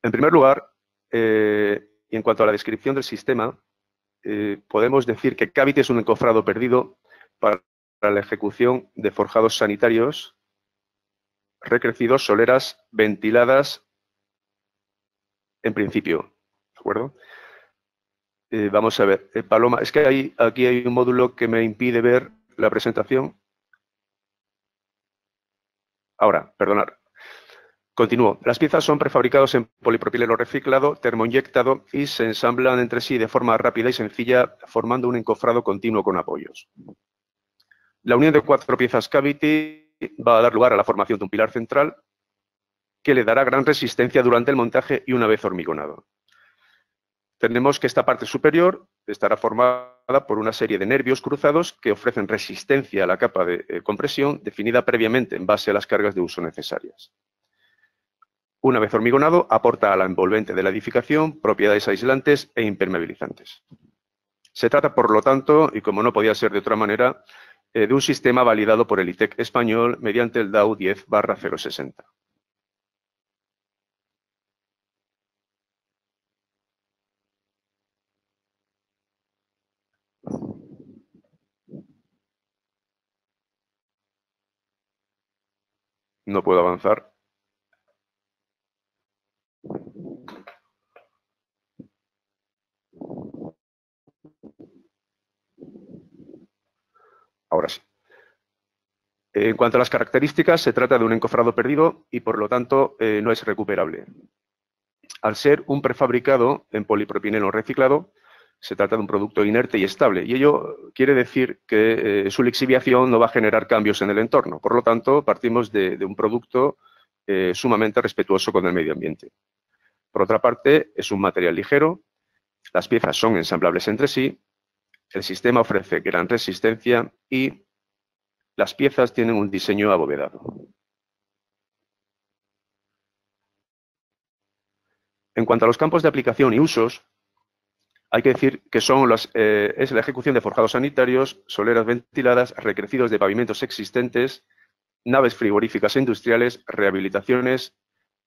En primer lugar, y en cuanto a la descripción del sistema, podemos decir que Cavity es un encofrado perdido para la ejecución de forjados sanitarios recrecidos, soleras, ventiladas en principio. ¿De acuerdo? Vamos a ver. Paloma, es que aquí hay un módulo que me impide ver la presentación. Ahora, perdonad. Continúo. Las piezas son prefabricadas en polipropileno reciclado, termoinyectado y se ensamblan entre sí de forma rápida y sencilla, formando un encofrado continuo con apoyos. La unión de 4 piezas Cavity va a dar lugar a la formación de un pilar central que le dará gran resistencia durante el montaje y una vez hormigonado. Tenemos que esta parte superior estará formada por una serie de nervios cruzados que ofrecen resistencia a la capa de compresión definida previamente en base a las cargas de uso necesarias. Una vez hormigonado, aporta a la envolvente de la edificación propiedades aislantes e impermeabilizantes. Se trata, por lo tanto, y como no podía ser de otra manera, de un sistema validado por el ITEC español mediante el DAU 10/060. No puedo avanzar. Ahora sí. En cuanto a las características, se trata de un encofrado perdido y, por lo tanto, no es recuperable. Al ser un prefabricado en polipropileno reciclado, se trata de un producto inerte y estable, y ello quiere decir que su lixiviación no va a generar cambios en el entorno. Por lo tanto, partimos de un producto sumamente respetuoso con el medio ambiente. Por otra parte, es un material ligero, las piezas son ensamblables entre sí, el sistema ofrece gran resistencia y las piezas tienen un diseño abovedado. En cuanto a los campos de aplicación y usos, hay que decir que es la ejecución de forjados sanitarios, soleras ventiladas, recrecidos de pavimentos existentes, naves frigoríficas e industriales, rehabilitaciones,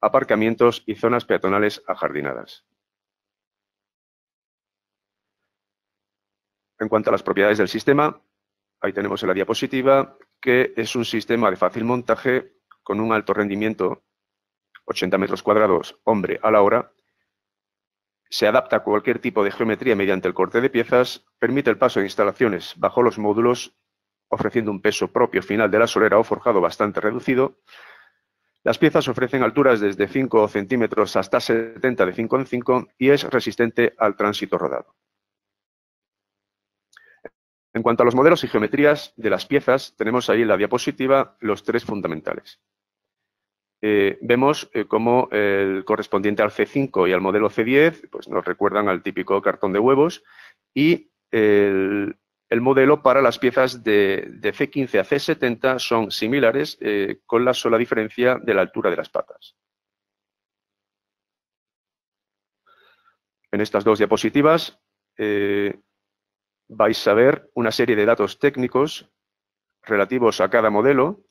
aparcamientos y zonas peatonales ajardinadas. En cuanto a las propiedades del sistema, ahí tenemos en la diapositiva que es un sistema de fácil montaje con un alto rendimiento, 80 metros cuadrados hombre a la hora. Se adapta a cualquier tipo de geometría mediante el corte de piezas, permite el paso de instalaciones bajo los módulos, ofreciendo un peso propio final de la solera o forjado bastante reducido. Las piezas ofrecen alturas desde 5 centímetros hasta 70 de 5 en 5 y es resistente al tránsito rodado. En cuanto a los modelos y geometrías de las piezas, tenemos ahí en la diapositiva los tres fundamentales. Vemos cómo el correspondiente al C5 y al modelo C10 pues nos recuerdan al típico cartón de huevos y el modelo para las piezas de C15 a C70 son similares con la sola diferencia de la altura de las patas. En estas dos diapositivas vais a ver una serie de datos técnicos relativos a cada modelo,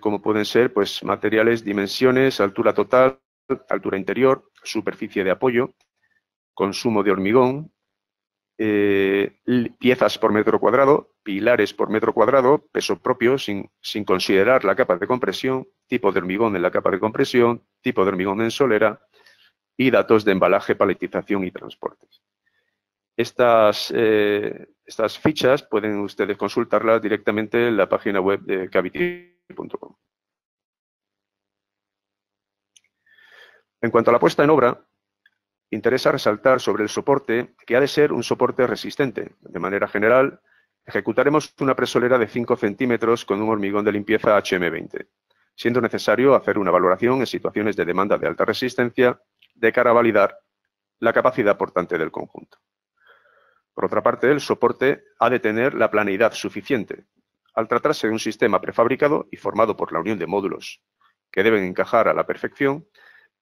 como pueden ser pues, materiales, dimensiones, altura total, altura interior, superficie de apoyo, consumo de hormigón, piezas por metro cuadrado, pilares por metro cuadrado, peso propio sin considerar la capa de compresión, tipo de hormigón en la capa de compresión, tipo de hormigón en solera y datos de embalaje, paletización y transportes. Estas fichas pueden ustedes consultarlas directamente en la página web de Cavity.com. En cuanto a la puesta en obra, interesa resaltar sobre el soporte que ha de ser un soporte resistente. De manera general, ejecutaremos una presolera de 5 centímetros con un hormigón de limpieza HM20, siendo necesario hacer una valoración en situaciones de demanda de alta resistencia de cara a validar la capacidad portante del conjunto. Por otra parte, el soporte ha de tener la planeidad suficiente. Al tratarse de un sistema prefabricado y formado por la unión de módulos que deben encajar a la perfección,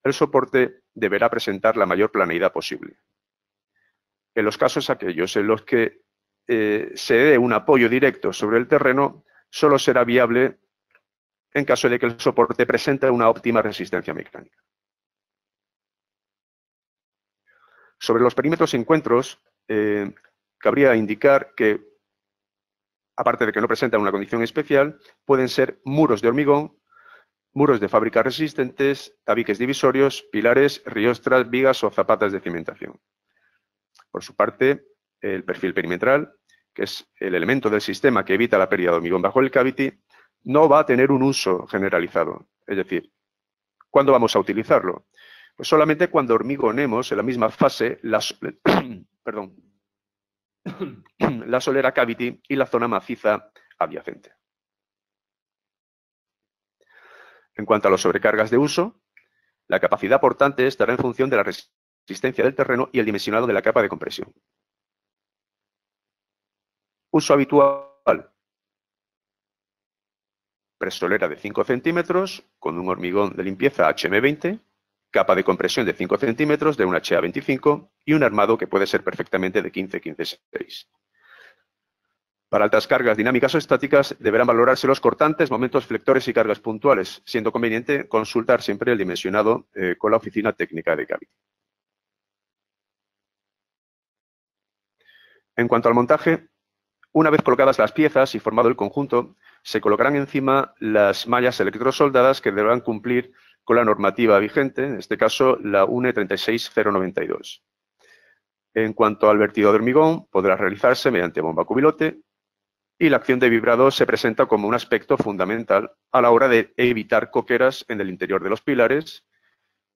el soporte deberá presentar la mayor planeidad posible. En los casos aquellos en los que se dé un apoyo directo sobre el terreno, solo será viable en caso de que el soporte presente una óptima resistencia mecánica. Sobre los perímetros y encuentros, cabría indicar que, aparte de que no presentan una condición especial, pueden ser muros de hormigón, muros de fábrica resistentes, tabiques divisorios, pilares, riostras, vigas o zapatas de cimentación. Por su parte, el perfil perimetral, que es el elemento del sistema que evita la pérdida de hormigón bajo el cavity, no va a tener un uso generalizado. Es decir, ¿cuándo vamos a utilizarlo? Pues solamente cuando hormigonemos en la misma fase la solera cavity y la zona maciza adyacente. En cuanto a las sobrecargas de uso, la capacidad portante estará en función de la resistencia del terreno y el dimensionado de la capa de compresión. Uso habitual: presolera de 5 centímetros con un hormigón de limpieza HM20, capa de compresión de 5 centímetros de un HA25 y un armado que puede ser perfectamente de 15-15-6. Para altas cargas dinámicas o estáticas deberán valorarse los cortantes, momentos flectores y cargas puntuales, siendo conveniente consultar siempre el dimensionado con la oficina técnica de Cavity. En cuanto al montaje, una vez colocadas las piezas y formado el conjunto, se colocarán encima las mallas electrosoldadas que deberán cumplir con la normativa vigente, en este caso la UNE 36092. En cuanto al vertido de hormigón, podrá realizarse mediante bomba cubilote y la acción de vibrado se presenta como un aspecto fundamental a la hora de evitar coqueras en el interior de los pilares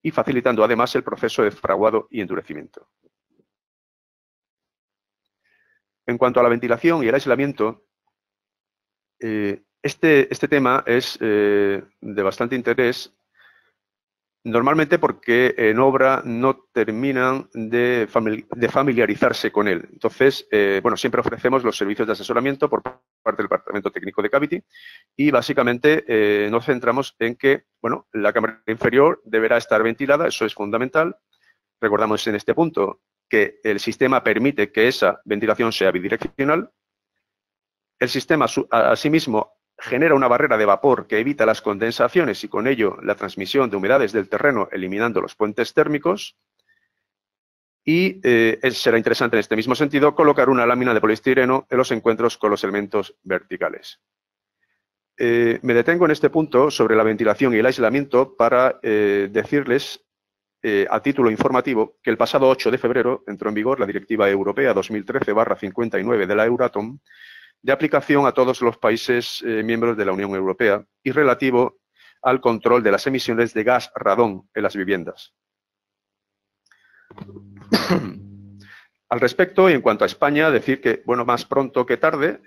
y facilitando además el proceso de fraguado y endurecimiento. En cuanto a la ventilación y el aislamiento, este tema es de bastante interés, normalmente porque en obra no terminan de familiarizarse con él. Entonces, bueno, siempre ofrecemos los servicios de asesoramiento por parte del Departamento Técnico de Cavity y básicamente nos centramos en que, bueno, la cámara inferior deberá estar ventilada, eso es fundamental. Recordamos en este punto que el sistema permite que esa ventilación sea bidireccional. El sistema, asimismo, genera una barrera de vapor que evita las condensaciones y con ello la transmisión de humedades del terreno, eliminando los puentes térmicos. Y será interesante en este mismo sentido colocar una lámina de poliestireno en los encuentros con los elementos verticales. Me detengo en este punto sobre la ventilación y el aislamiento para decirles a título informativo que el pasado 8 de febrero entró en vigor la Directiva Europea 2013/59 de la Euratom, de aplicación a todos los países miembros de la Unión Europea y relativo al control de las emisiones de gas radón en las viviendas. Al respecto, y en cuanto a España, decir que, bueno, más pronto que tarde,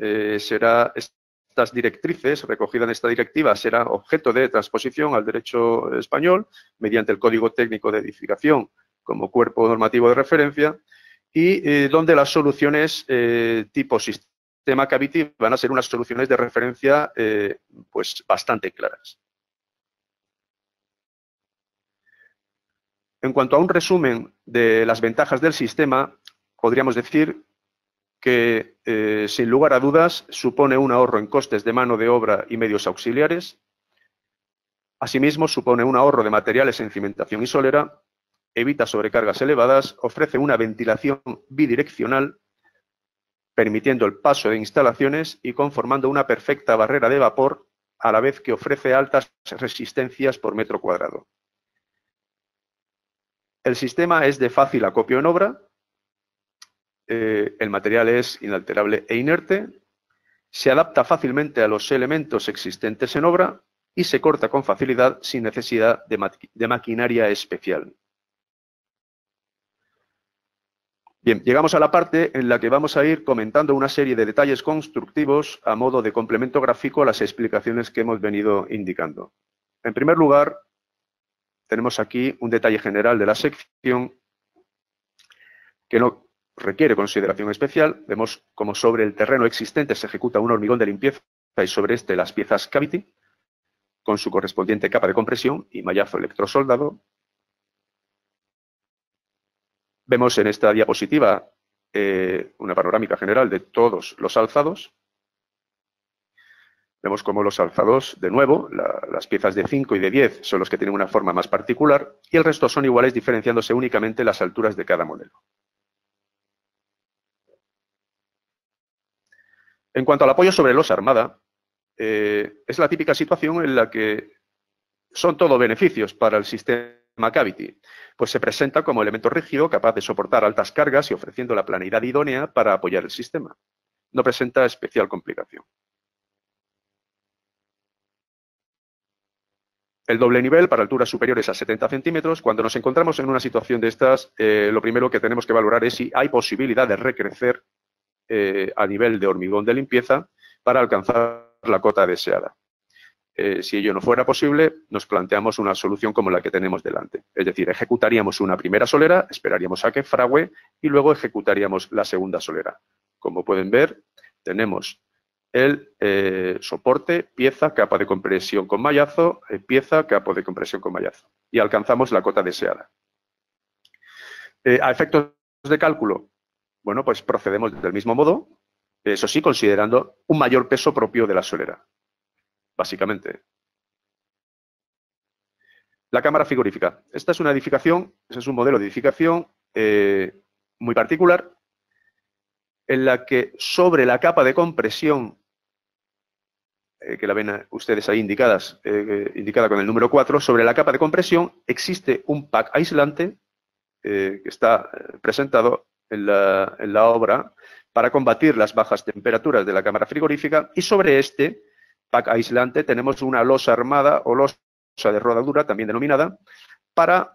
estas directrices recogidas en esta directiva serán objeto de transposición al derecho español mediante el Código Técnico de Edificación como cuerpo normativo de referencia y donde las soluciones tipo sistema Cavity van a ser unas soluciones de referencia pues bastante claras. En cuanto a un resumen de las ventajas del sistema, podríamos decir que, sin lugar a dudas, supone un ahorro en costes de mano de obra y medios auxiliares. Asimismo, supone un ahorro de materiales en cimentación y solera, evita sobrecargas elevadas, ofrece una ventilación bidireccional, permitiendo el paso de instalaciones y conformando una perfecta barrera de vapor, a la vez que ofrece altas resistencias por metro cuadrado. El sistema es de fácil acopio en obra, el material es inalterable e inerte, se adapta fácilmente a los elementos existentes en obra y se corta con facilidad sin necesidad de maquinaria especial. Bien, llegamos a la parte en la que vamos a ir comentando una serie de detalles constructivos a modo de complemento gráfico a las explicaciones que hemos venido indicando. En primer lugar, tenemos aquí un detalle general de la sección que no requiere consideración especial. Vemos cómo sobre el terreno existente se ejecuta un hormigón de limpieza y sobre este las piezas Cavity con su correspondiente capa de compresión y mallazo electrosoldado. Vemos en esta diapositiva una panorámica general de todos los alzados. Vemos cómo los alzados, de nuevo, las piezas de 5 y de 10 son los que tienen una forma más particular y el resto son iguales, diferenciándose únicamente las alturas de cada modelo. En cuanto al apoyo sobre losa armada, es la típica situación en la que son todo beneficios para el sistema Cavity, pues se presenta como elemento rígido capaz de soportar altas cargas y ofreciendo la planeidad idónea para apoyar el sistema. No presenta especial complicación. El doble nivel para alturas superiores a 70 centímetros. Cuando nos encontramos en una situación de estas, lo primero que tenemos que valorar es si hay posibilidad de recrecer a nivel de hormigón de limpieza para alcanzar la cota deseada. Si ello no fuera posible, nos planteamos una solución como la que tenemos delante. Es decir, ejecutaríamos una primera solera, esperaríamos a que fragüe y luego ejecutaríamos la segunda solera. Como pueden ver, Tenemos el soporte, pieza, capa de compresión con mallazo, pieza, capa de compresión con mallazo. Y alcanzamos la cota deseada. A efectos de cálculo, bueno, pues procedemos del mismo modo, eso sí, considerando un mayor peso propio de la solera, básicamente. La cámara frigorífica. Esta es una edificación, ese es un modelo de edificación muy particular, en la que sobre la capa de compresión, que la ven ustedes ahí indicada con el número 4, sobre la capa de compresión existe un pack aislante que está presentado en la obra para combatir las bajas temperaturas de la cámara frigorífica, y sobre este pack aislante tenemos una losa armada o losa de rodadura, también denominada, para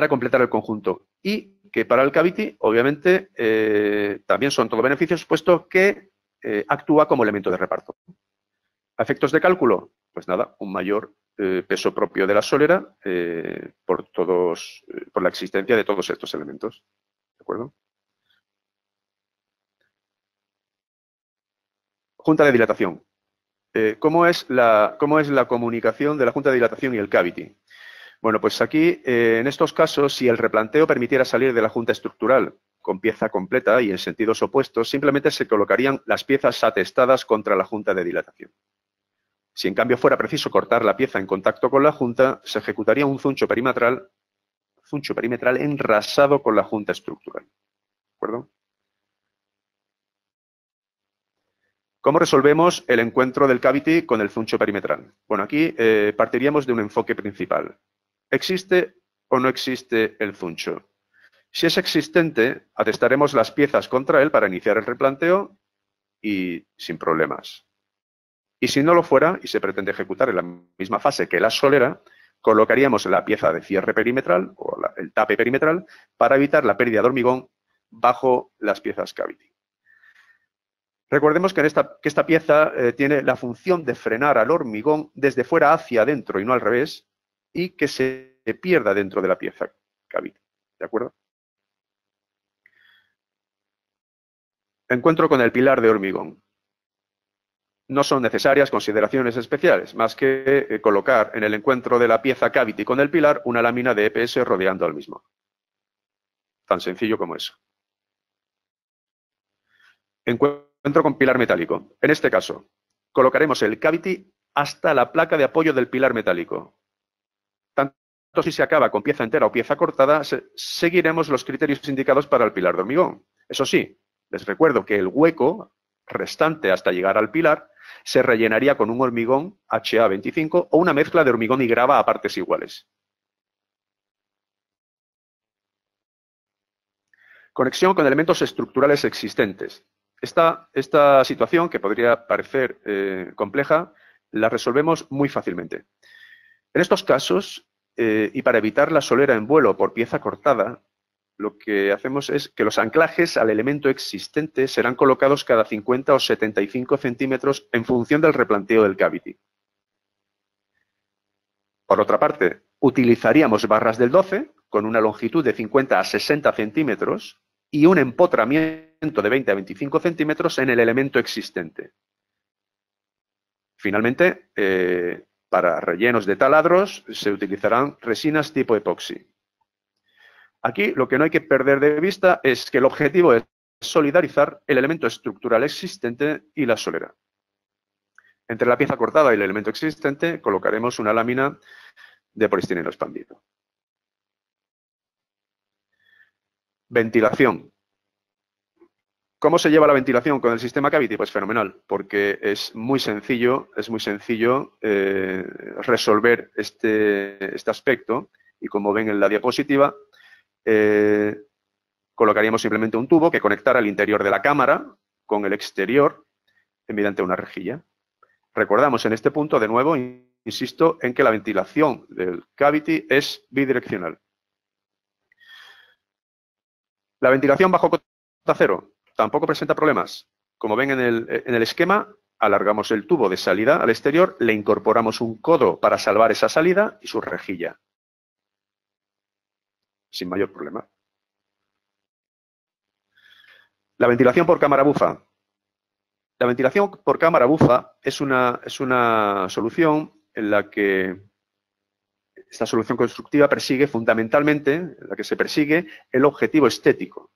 completar el conjunto. Y que para el cavity, obviamente, también son todo beneficios, puesto que actúa como elemento de reparto. ¿A efectos de cálculo? Pues nada, un mayor peso propio de la solera por la existencia de todos estos elementos. ¿De acuerdo? Junta de dilatación. ¿Cómo es la comunicación de la junta de dilatación y el cavity? Bueno, pues aquí, en estos casos, si el replanteo permitiera salir de la junta estructural con pieza completa y en sentidos opuestos, simplemente se colocarían las piezas atestadas contra la junta de dilatación. Si en cambio fuera preciso cortar la pieza en contacto con la junta, se ejecutaría un zuncho perimetral enrasado con la junta estructural. ¿De acuerdo? ¿Cómo resolvemos el encuentro del cavity con el zuncho perimetral? Bueno, aquí partiríamos de un enfoque principal. ¿Existe o no existe el zuncho? Si es existente, atestaremos las piezas contra él para iniciar el replanteo y sin problemas. Y si no lo fuera, y se pretende ejecutar en la misma fase que la solera, colocaríamos la pieza de cierre perimetral o el tape perimetral para evitar la pérdida de hormigón bajo las piezas cavity. Recordemos que esta pieza tiene la función de frenar al hormigón desde fuera hacia adentro y no al revés, y que se pierda dentro de la pieza cavity. ¿De acuerdo? Encuentro con el pilar de hormigón. No son necesarias consideraciones especiales, más que colocar en el encuentro de la pieza cavity con el pilar una lámina de EPS rodeando al mismo. Tan sencillo como eso. Encuentro con pilar metálico. En este caso, colocaremos el cavity hasta la placa de apoyo del pilar metálico. Tanto si se acaba con pieza entera o pieza cortada, seguiremos los criterios indicados para el pilar de hormigón. Eso sí, les recuerdo que el hueco restante hasta llegar al pilar se rellenaría con un hormigón HA25 o una mezcla de hormigón y grava a partes iguales. Conexión con elementos estructurales existentes. Esta situación, que podría parecer compleja, la resolvemos muy fácilmente. En estos casos, y para evitar la solera en vuelo por pieza cortada, lo que hacemos es que los anclajes al elemento existente serán colocados cada 50 o 75 centímetros en función del replanteo del cavity. Por otra parte, utilizaríamos barras del 12 con una longitud de 50 a 60 centímetros y un empotramiento de 20 a 25 centímetros en el elemento existente. Finalmente, para rellenos de taladros se utilizarán resinas tipo epoxi. Aquí lo que no hay que perder de vista es que el objetivo es solidarizar el elemento estructural existente y la solera. Entre la pieza cortada y el elemento existente colocaremos una lámina de poliestireno expandido. Ventilación. ¿Cómo se lleva la ventilación con el sistema cavity? Pues fenomenal, porque es muy sencillo resolver este aspecto, y como ven en la diapositiva, colocaríamos simplemente un tubo que conectara el interior de la cámara con el exterior mediante una rejilla. Recordamos en este punto, de nuevo, insisto, en que la ventilación del cavity es bidireccional. La ventilación bajo cota cero tampoco presenta problemas. Como ven en el esquema, alargamos el tubo de salida al exterior, le incorporamos un codo para salvar esa salida y su rejilla. Sin mayor problema. La ventilación por cámara bufa. La ventilación por cámara bufa es una solución en la que esta solución constructiva persigue fundamentalmente, en la que se persigue el objetivo estético.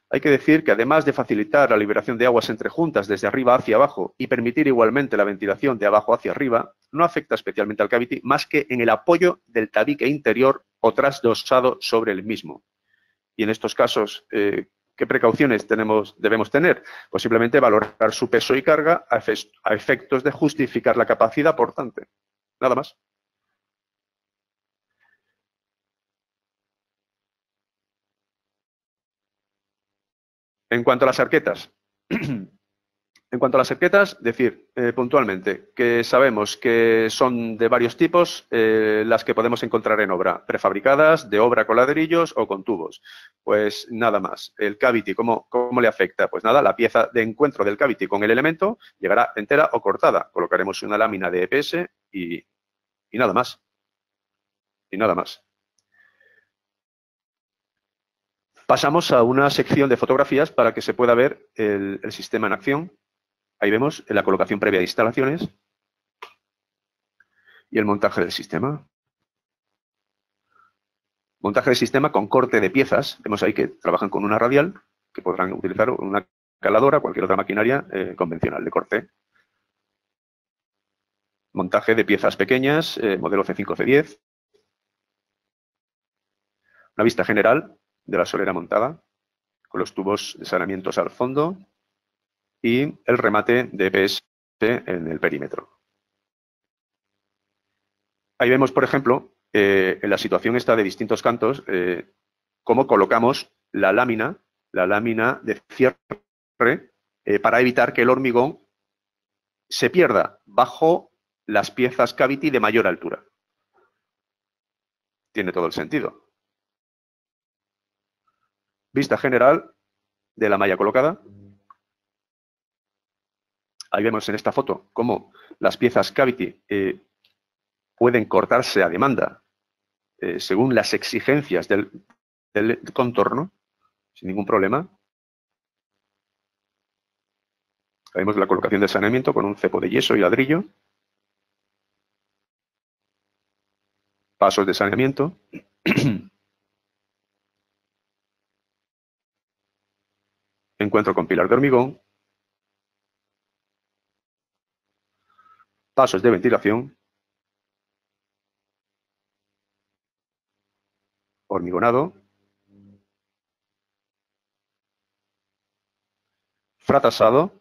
Hay que decir que además de facilitar la liberación de aguas entre juntas desde arriba hacia abajo y permitir igualmente la ventilación de abajo hacia arriba, no afecta especialmente al cavity más que en el apoyo del tabique interior o trasdosado sobre el mismo. Y en estos casos, ¿qué precauciones debemos tener? Pues simplemente valorar su peso y carga a efectos de justificar la capacidad portante. Nada más. En cuanto a las arquetas, decir puntualmente que sabemos que son de varios tipos las que podemos encontrar en obra, prefabricadas, de obra con ladrillos o con tubos. Pues nada más. El cavity, ¿cómo le afecta? Pues nada, la pieza de encuentro del cavity con el elemento llegará entera o cortada. Colocaremos una lámina de EPS y nada más. Y nada más. Pasamos a una sección de fotografías para que se pueda ver el sistema en acción. Ahí vemos la colocación previa de instalaciones y el montaje del sistema. Montaje del sistema con corte de piezas. Vemos ahí que trabajan con una radial, que podrán utilizar una caladora o cualquier otra maquinaria convencional de corte. Montaje de piezas pequeñas, modelo C5, C10. Una vista general de la solera montada, con los tubos de saneamientos al fondo y el remate de EPS en el perímetro. Ahí vemos, por ejemplo, en la situación esta de distintos cantos, cómo colocamos la lámina de cierre para evitar que el hormigón se pierda bajo las piezas cavity de mayor altura. Tiene todo el sentido. Vista general de la malla colocada. Ahí vemos en esta foto cómo las piezas cavity pueden cortarse a demanda según las exigencias del contorno, sin ningún problema. Ahí vemos la colocación de saneamiento con un cepo de yeso y ladrillo. Pasos de saneamiento. Encuentro con pilar de hormigón. Pasos de ventilación. Hormigonado. Fratasado.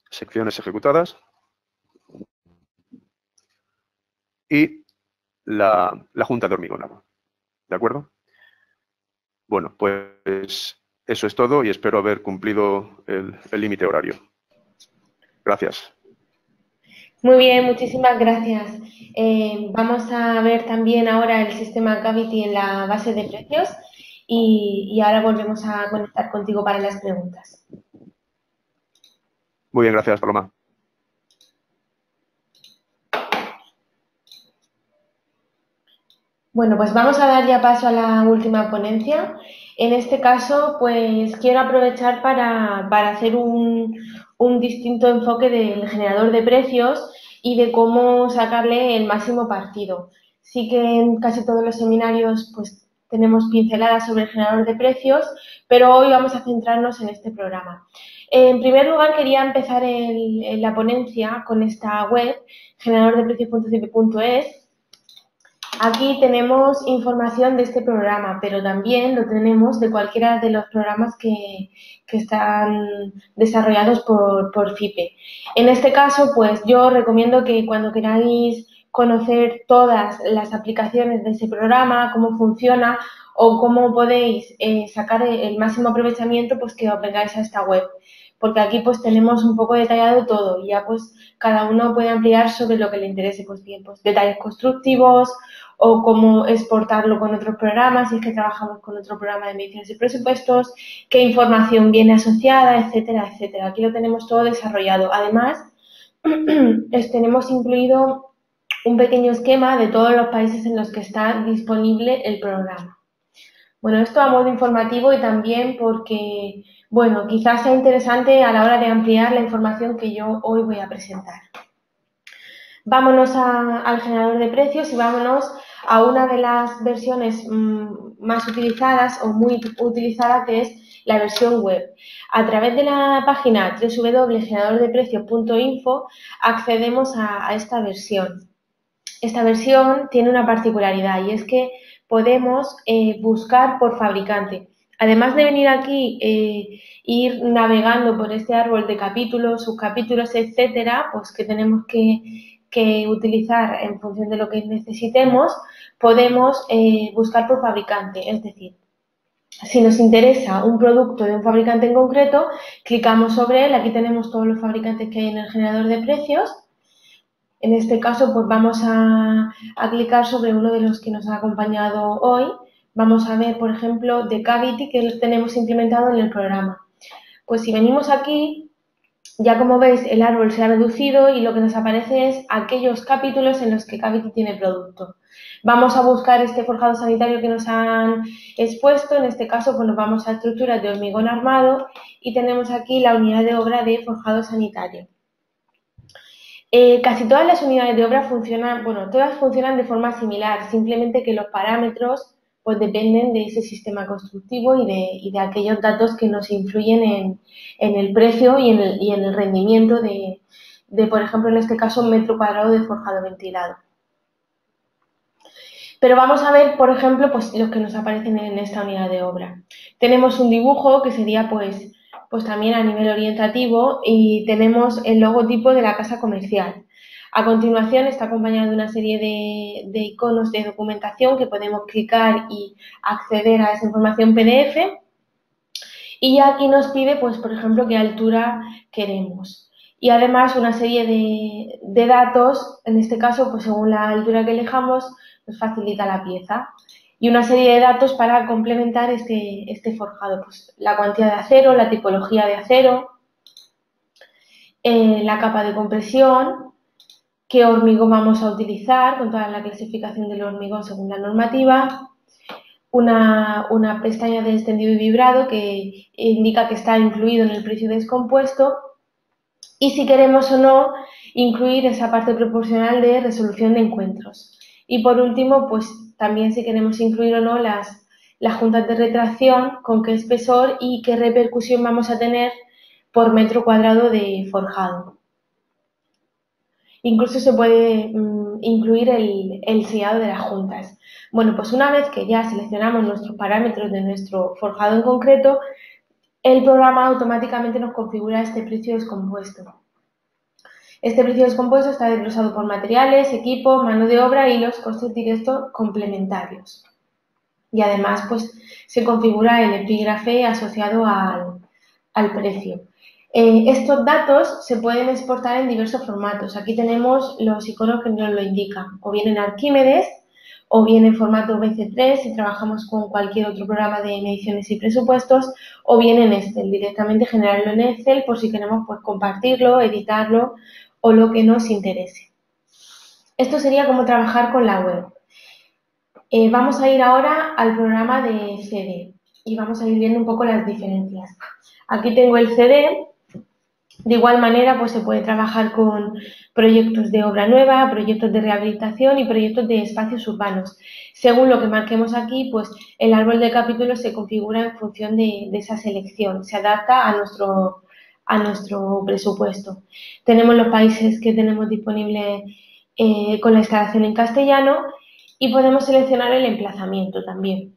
Secciones ejecutadas. Y la junta de hormigonado. ¿De acuerdo? Bueno, pues eso es todo y espero haber cumplido el límite horario. Gracias. Muy bien, muchísimas gracias. Vamos a ver también ahora el sistema Cavity en la base de precios y ahora volvemos a conectar contigo para las preguntas. Muy bien, gracias, Paloma. Bueno, pues vamos a dar ya paso a la última ponencia. En este caso, pues quiero aprovechar para hacer un distinto enfoque del generador de precios y de cómo sacarle el máximo partido. Sí que en casi todos los seminarios pues tenemos pinceladas sobre el generador de precios, pero hoy vamos a centrarnos en este programa. En primer lugar, quería empezar la ponencia con esta web, generadordeprecios.cip.es. Aquí tenemos información de este programa, pero también lo tenemos de cualquiera de los programas que están desarrollados por FIPE. En este caso, pues yo recomiendo que cuando queráis conocer todas las aplicaciones de ese programa, cómo funciona o cómo podéis sacar el máximo aprovechamiento, pues que os vengáis a esta web. Porque aquí pues tenemos un poco detallado todo y ya pues cada uno puede ampliar sobre lo que le interese, pues bien, pues detalles constructivos o cómo exportarlo con otros programas, si es que trabajamos con otro programa de mediciones y presupuestos, qué información viene asociada, etcétera, etcétera. Aquí lo tenemos todo desarrollado. Además, tenemos incluido un pequeño esquema de todos los países en los que está disponible el programa. Bueno, esto a modo informativo y también porque, bueno, quizás sea interesante a la hora de ampliar la información que yo hoy voy a presentar. Vámonos al generador de precios y vámonos a una de las versiones más utilizadas o muy utilizada, que es la versión web. A través de la página www.generadordeprecios.info accedemos a esta versión. Esta versión tiene una particularidad y es que podemos buscar por fabricante. Además de venir aquí, ir navegando por este árbol de capítulos, subcapítulos, etcétera, pues que tenemos que utilizar en función de lo que necesitemos, podemos buscar por fabricante. Es decir, si nos interesa un producto de un fabricante en concreto, clicamos sobre él. Aquí tenemos todos los fabricantes que hay en el generador de precios. En este caso, pues vamos a clicar sobre uno de los que nos ha acompañado hoy. Vamos a ver, por ejemplo, Decavity, que lo tenemos implementado en el programa. Pues si venimos aquí, ya como veis, el árbol se ha reducido y lo que nos aparece es aquellos capítulos en los que Cavity tiene producto. Vamos a buscar este forjado sanitario que nos han expuesto. En este caso, pues nos vamos a estructuras de hormigón armado y tenemos aquí la unidad de obra de forjado sanitario. Casi todas las unidades de obra funcionan, bueno, todas funcionan de forma similar, simplemente que los parámetros pues dependen de ese sistema constructivo y de aquellos datos que nos influyen en el precio y en el rendimiento de, por ejemplo, en este caso, un metro cuadrado de forjado ventilado. Pero vamos a ver, por ejemplo, pues los que nos aparecen en esta unidad de obra. Tenemos un dibujo que sería pues también a nivel orientativo y tenemos el logotipo de la casa comercial. A continuación está acompañado de una serie de iconos de documentación que podemos clicar y acceder a esa información PDF. Y ya aquí nos pide, pues, por ejemplo, qué altura queremos. Y además una serie de datos, en este caso, pues según la altura que elijamos, nos facilita la pieza. Y una serie de datos para complementar este forjado. Pues la cantidad de acero, la tipología de acero, la capa de compresión, qué hormigón vamos a utilizar, con toda la clasificación del hormigón según la normativa, una pestaña de extendido y vibrado que indica que está incluido en el precio descompuesto y si queremos o no incluir esa parte proporcional de resolución de encuentros. Y por último, pues también si queremos incluir o no las juntas de retracción, con qué espesor y qué repercusión vamos a tener por metro cuadrado de forjado. Incluso se puede incluir el sellado de las juntas. Bueno, pues una vez que ya seleccionamos nuestros parámetros de nuestro forjado en concreto, el programa automáticamente nos configura este precio descompuesto. Este precio descompuesto está desglosado por materiales, equipo, mano de obra y los costes directos complementarios. Y además, pues se configura el epígrafe asociado al precio. Estos datos se pueden exportar en diversos formatos. Aquí tenemos los iconos que nos lo indican, o bien en Arquímedes, o bien en formato BC3 si trabajamos con cualquier otro programa de mediciones y presupuestos, o bien en Excel, directamente generarlo en Excel por si queremos pues compartirlo, editarlo o lo que nos interese. Esto sería como trabajar con la web. Vamos a ir ahora al programa de CD y vamos a ir viendo un poco las diferencias. Aquí tengo el CD. De igual manera, pues se puede trabajar con proyectos de obra nueva, proyectos de rehabilitación y proyectos de espacios urbanos. Según lo que marquemos aquí, pues el árbol de capítulos se configura en función de esa selección, se adapta a nuestro presupuesto. Tenemos los países que tenemos disponibles con la instalación en castellano y podemos seleccionar el emplazamiento también.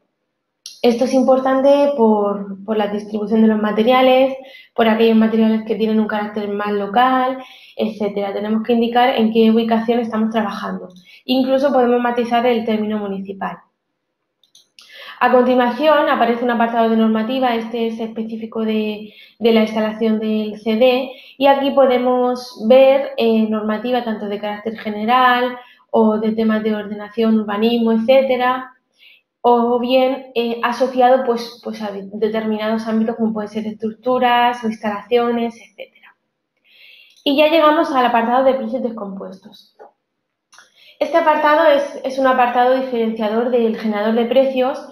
Esto es importante por la distribución de los materiales, por aquellos materiales que tienen un carácter más local, etcétera. Tenemos que indicar en qué ubicación estamos trabajando. Incluso podemos matizar el término municipal. A continuación aparece un apartado de normativa, este es específico de la instalación del CD y aquí podemos ver normativa tanto de carácter general o de temas de ordenación, urbanismo, etcétera, o bien asociado pues a determinados ámbitos como pueden ser estructuras o instalaciones, etc. Y ya llegamos al apartado de precios descompuestos. Este apartado es un apartado diferenciador del generador de precios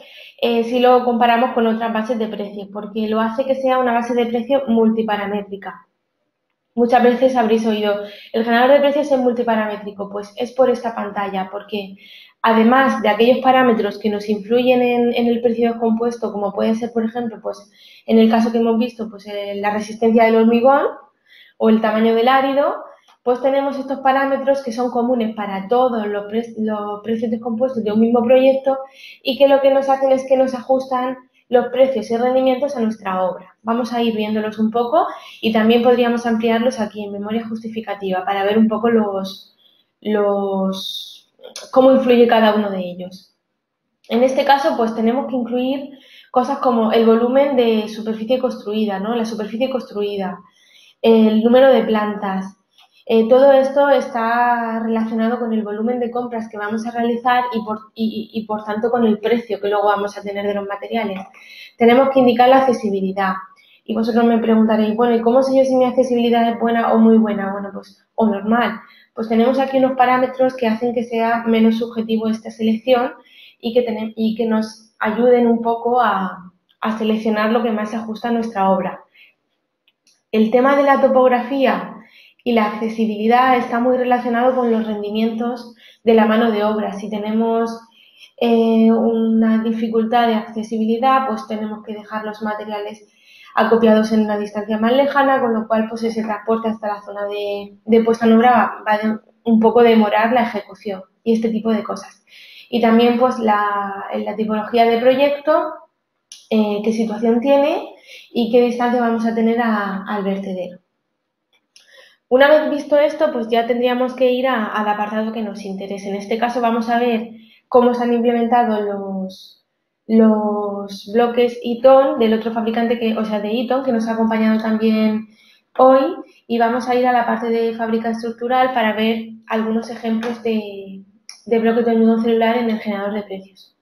si lo comparamos con otras bases de precios, porque lo hace que sea una base de precios multiparamétrica. Muchas veces habréis oído, el generador de precios es multiparamétrico, pues es por esta pantalla, porque además de aquellos parámetros que nos influyen en el precio del compuesto, como puede ser, por ejemplo, pues en el caso que hemos visto, pues la resistencia del hormigón o el tamaño del árido, pues tenemos estos parámetros que son comunes para todos los precios de compuestos de un mismo proyecto y que lo que nos hacen es que nos ajustan los precios y rendimientos a nuestra obra. Vamos a ir viéndolos un poco y también podríamos ampliarlos aquí en memoria justificativa para ver un poco cómo influye cada uno de ellos. En este caso, pues tenemos que incluir cosas como el volumen de superficie construida, ¿no? La superficie construida, el número de plantas. Todo esto está relacionado con el volumen de compras que vamos a realizar y por tanto con el precio que luego vamos a tener de los materiales. Tenemos que indicar la accesibilidad. Y vosotros me preguntaréis, bueno, ¿y cómo sé yo si mi accesibilidad es buena o muy buena? Bueno, pues, o normal. Pues tenemos aquí unos parámetros que hacen que sea menos subjetivo esta selección y que nos ayuden un poco a seleccionar lo que más se ajusta a nuestra obra. El tema de la topografía y la accesibilidad está muy relacionado con los rendimientos de la mano de obra. Si tenemos una dificultad de accesibilidad, pues tenemos que dejar los materiales acopiados en una distancia más lejana, con lo cual pues ese transporte hasta la zona de puesta en obra va a un poco demorar la ejecución y este tipo de cosas. Y también pues la tipología de proyecto, qué situación tiene y qué distancia vamos a tener al vertedero. Una vez visto esto, pues ya tendríamos que ir al apartado que nos interese. En este caso vamos a ver cómo se han implementado los bloques Eaton del otro fabricante, de Eaton, que nos ha acompañado también hoy, y vamos a ir a la parte de fábrica estructural para ver algunos ejemplos de bloques de hormigón celular en el generador de precios.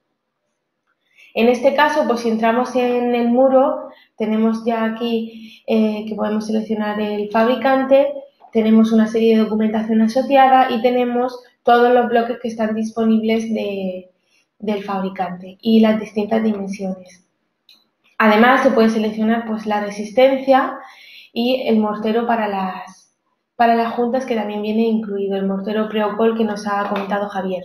En este caso, pues si entramos en el muro, tenemos ya aquí que podemos seleccionar el fabricante, tenemos una serie de documentación asociada y tenemos todos los bloques que están disponibles del fabricante y las distintas dimensiones. Además, se puede seleccionar pues la resistencia y el mortero para las juntas, que también viene incluido, el mortero Preocol que nos ha comentado Javier.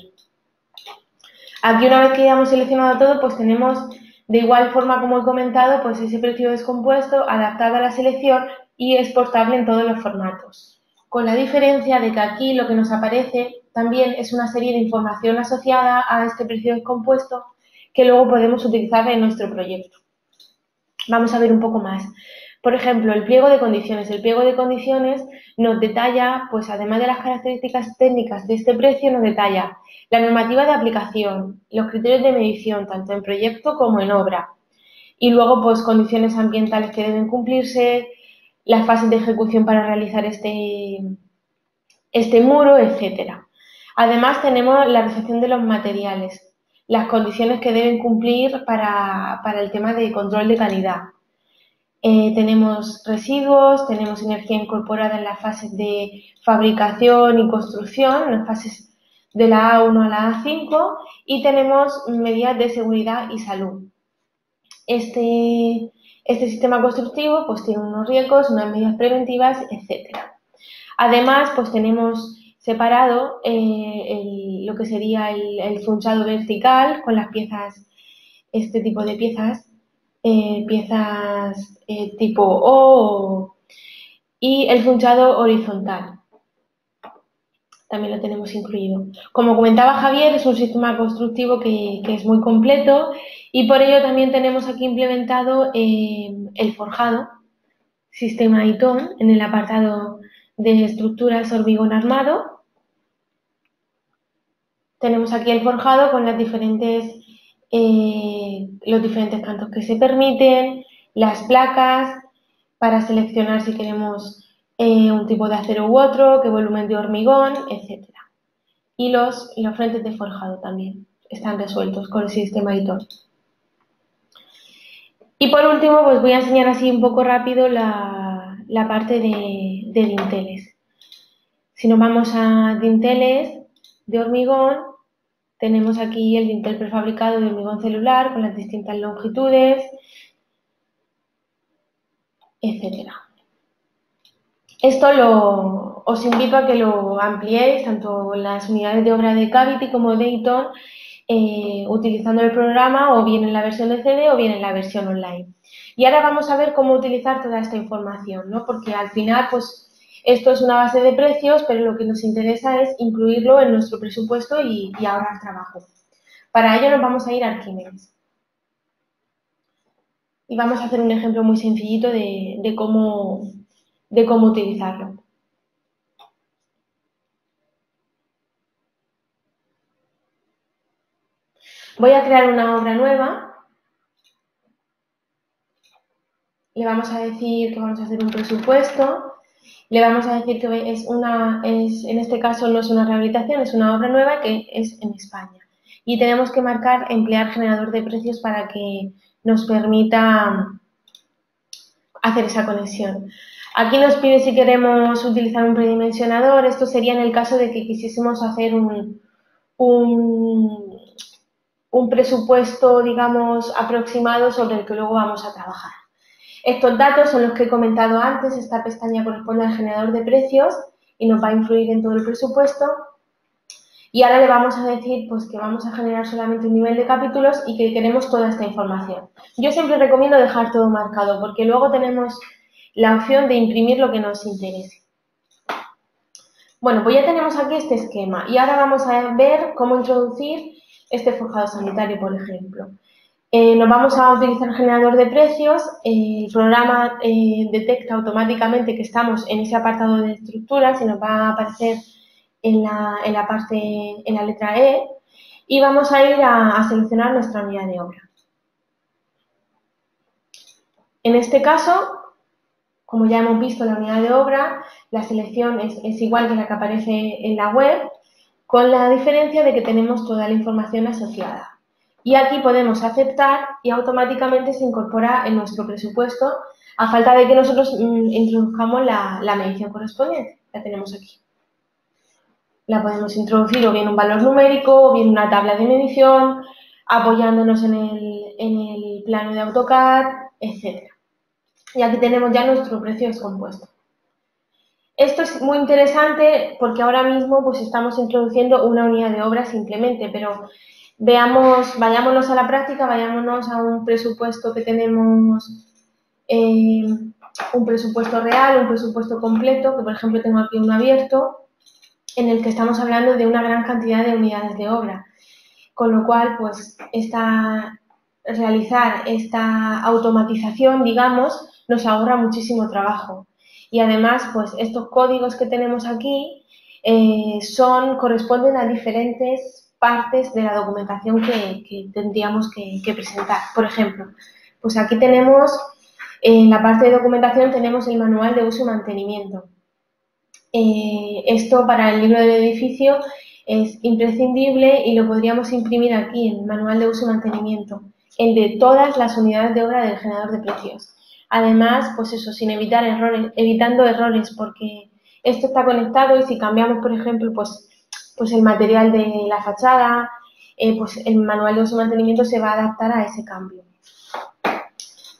Aquí, una vez que ya hemos seleccionado todo, pues tenemos de igual forma como he comentado, pues ese precio descompuesto adaptado a la selección y exportable en todos los formatos. Con la diferencia de que aquí lo que nos aparece también es una serie de información asociada a este precio descompuesto que luego podemos utilizar en nuestro proyecto. Vamos a ver un poco más. Por ejemplo, el pliego de condiciones. El pliego de condiciones nos detalla, pues además de las características técnicas de este precio, nos detalla la normativa de aplicación, los criterios de medición, tanto en proyecto como en obra. Y luego, pues, condiciones ambientales que deben cumplirse, las fases de ejecución para realizar este muro, etcétera. Además, tenemos la recepción de los materiales, las condiciones que deben cumplir para el tema de control de calidad. Tenemos residuos, tenemos energía incorporada en las fases de fabricación y construcción, en las fases de la A1 a la A5, y tenemos medidas de seguridad y salud. Este sistema constructivo pues tiene unos riesgos, unas medidas preventivas, etcétera. Además, pues tenemos separado lo que sería el funchado vertical con las piezas, este tipo de piezas, tipo O, y el funchado horizontal. También lo tenemos incluido. Como comentaba Javier, es un sistema constructivo que es muy completo y por ello también tenemos aquí implementado el forjado, sistema Eaton, en el apartado de estructuras hormigón armado. Tenemos aquí el forjado con los diferentes cantos que se permiten, las placas para seleccionar si queremos un tipo de acero u otro, qué volumen de hormigón, etc. Y los frentes de forjado también están resueltos con el sistema Eaton. Y por último, pues voy a enseñar así un poco rápido la parte de dinteles. Si nos vamos a dinteles de hormigón, Tenemos aquí el dintel prefabricado de hormigón celular con las distintas longitudes, etc. Esto os invito a que lo ampliéis tanto en las unidades de obra de Cavity como de Eaton, utilizando el programa o bien en la versión de CD o bien en la versión online. Y ahora vamos a ver cómo utilizar toda esta información, ¿no? Porque al final, pues, esto es una base de precios, pero lo que nos interesa es incluirlo en nuestro presupuesto y ahorrar trabajo. Para ello nos vamos a ir a Archimedes. Y vamos a hacer un ejemplo muy sencillito de cómo utilizarlo. Voy a crear una obra nueva. Le vamos a decir que vamos a hacer un presupuesto. Le vamos a decir que en este caso no es una rehabilitación, es una obra nueva que es en España. Y tenemos que marcar emplear generador de precios para que nos permita hacer esa conexión. Aquí nos pide si queremos utilizar un predimensionador. Esto sería en el caso de que quisiésemos hacer un presupuesto, digamos, aproximado sobre el que luego vamos a trabajar. Estos datos son los que he comentado antes. Esta pestaña corresponde al generador de precios y nos va a influir en todo el presupuesto. Y ahora le vamos a decir pues, que vamos a generar solamente un nivel de capítulos y que queremos toda esta información. Yo siempre recomiendo dejar todo marcado porque luego tenemos la opción de imprimir lo que nos interese. Bueno, pues ya tenemos aquí este esquema y ahora vamos a ver cómo introducir este forjado sanitario, por ejemplo. Nos vamos a utilizar el generador de precios. El programa detecta automáticamente que estamos en ese apartado de estructuras y nos va a aparecer en la letra E, y vamos a ir a seleccionar nuestra unidad de obra. En este caso, como ya hemos visto la unidad de obra, la selección es igual que la que aparece en la web, con la diferencia de que tenemos toda la información asociada. Y aquí podemos aceptar y automáticamente se incorpora en nuestro presupuesto a falta de que nosotros introduzcamos la medición correspondiente. La tenemos aquí. La podemos introducir o bien un valor numérico o bien una tabla de medición, apoyándonos en el plano de AutoCAD, etc. Y aquí tenemos ya nuestro precio descompuesto. Esto es muy interesante porque ahora mismo pues, estamos introduciendo una unidad de obra simplemente, pero vayámonos a la práctica, vayámonos a un presupuesto que tenemos, un presupuesto real, un presupuesto completo, que por ejemplo tengo aquí uno abierto, en el que estamos hablando de una gran cantidad de unidades de obra, con lo cual, pues, realizar esta automatización, digamos, nos ahorra muchísimo trabajo. Y además, pues, estos códigos que tenemos aquí corresponden a diferentes partes de la documentación que tendríamos que presentar. Por ejemplo, pues aquí tenemos, en la parte de documentación tenemos el manual de uso y mantenimiento. Esto para el libro del edificio es imprescindible y lo podríamos imprimir aquí en el manual de uso y mantenimiento, el de todas las unidades de obra del generador de precios. Además, pues eso, evitando errores, porque esto está conectado y si cambiamos, por ejemplo, pues el material de la fachada, pues el manual de uso y mantenimiento se va a adaptar a ese cambio.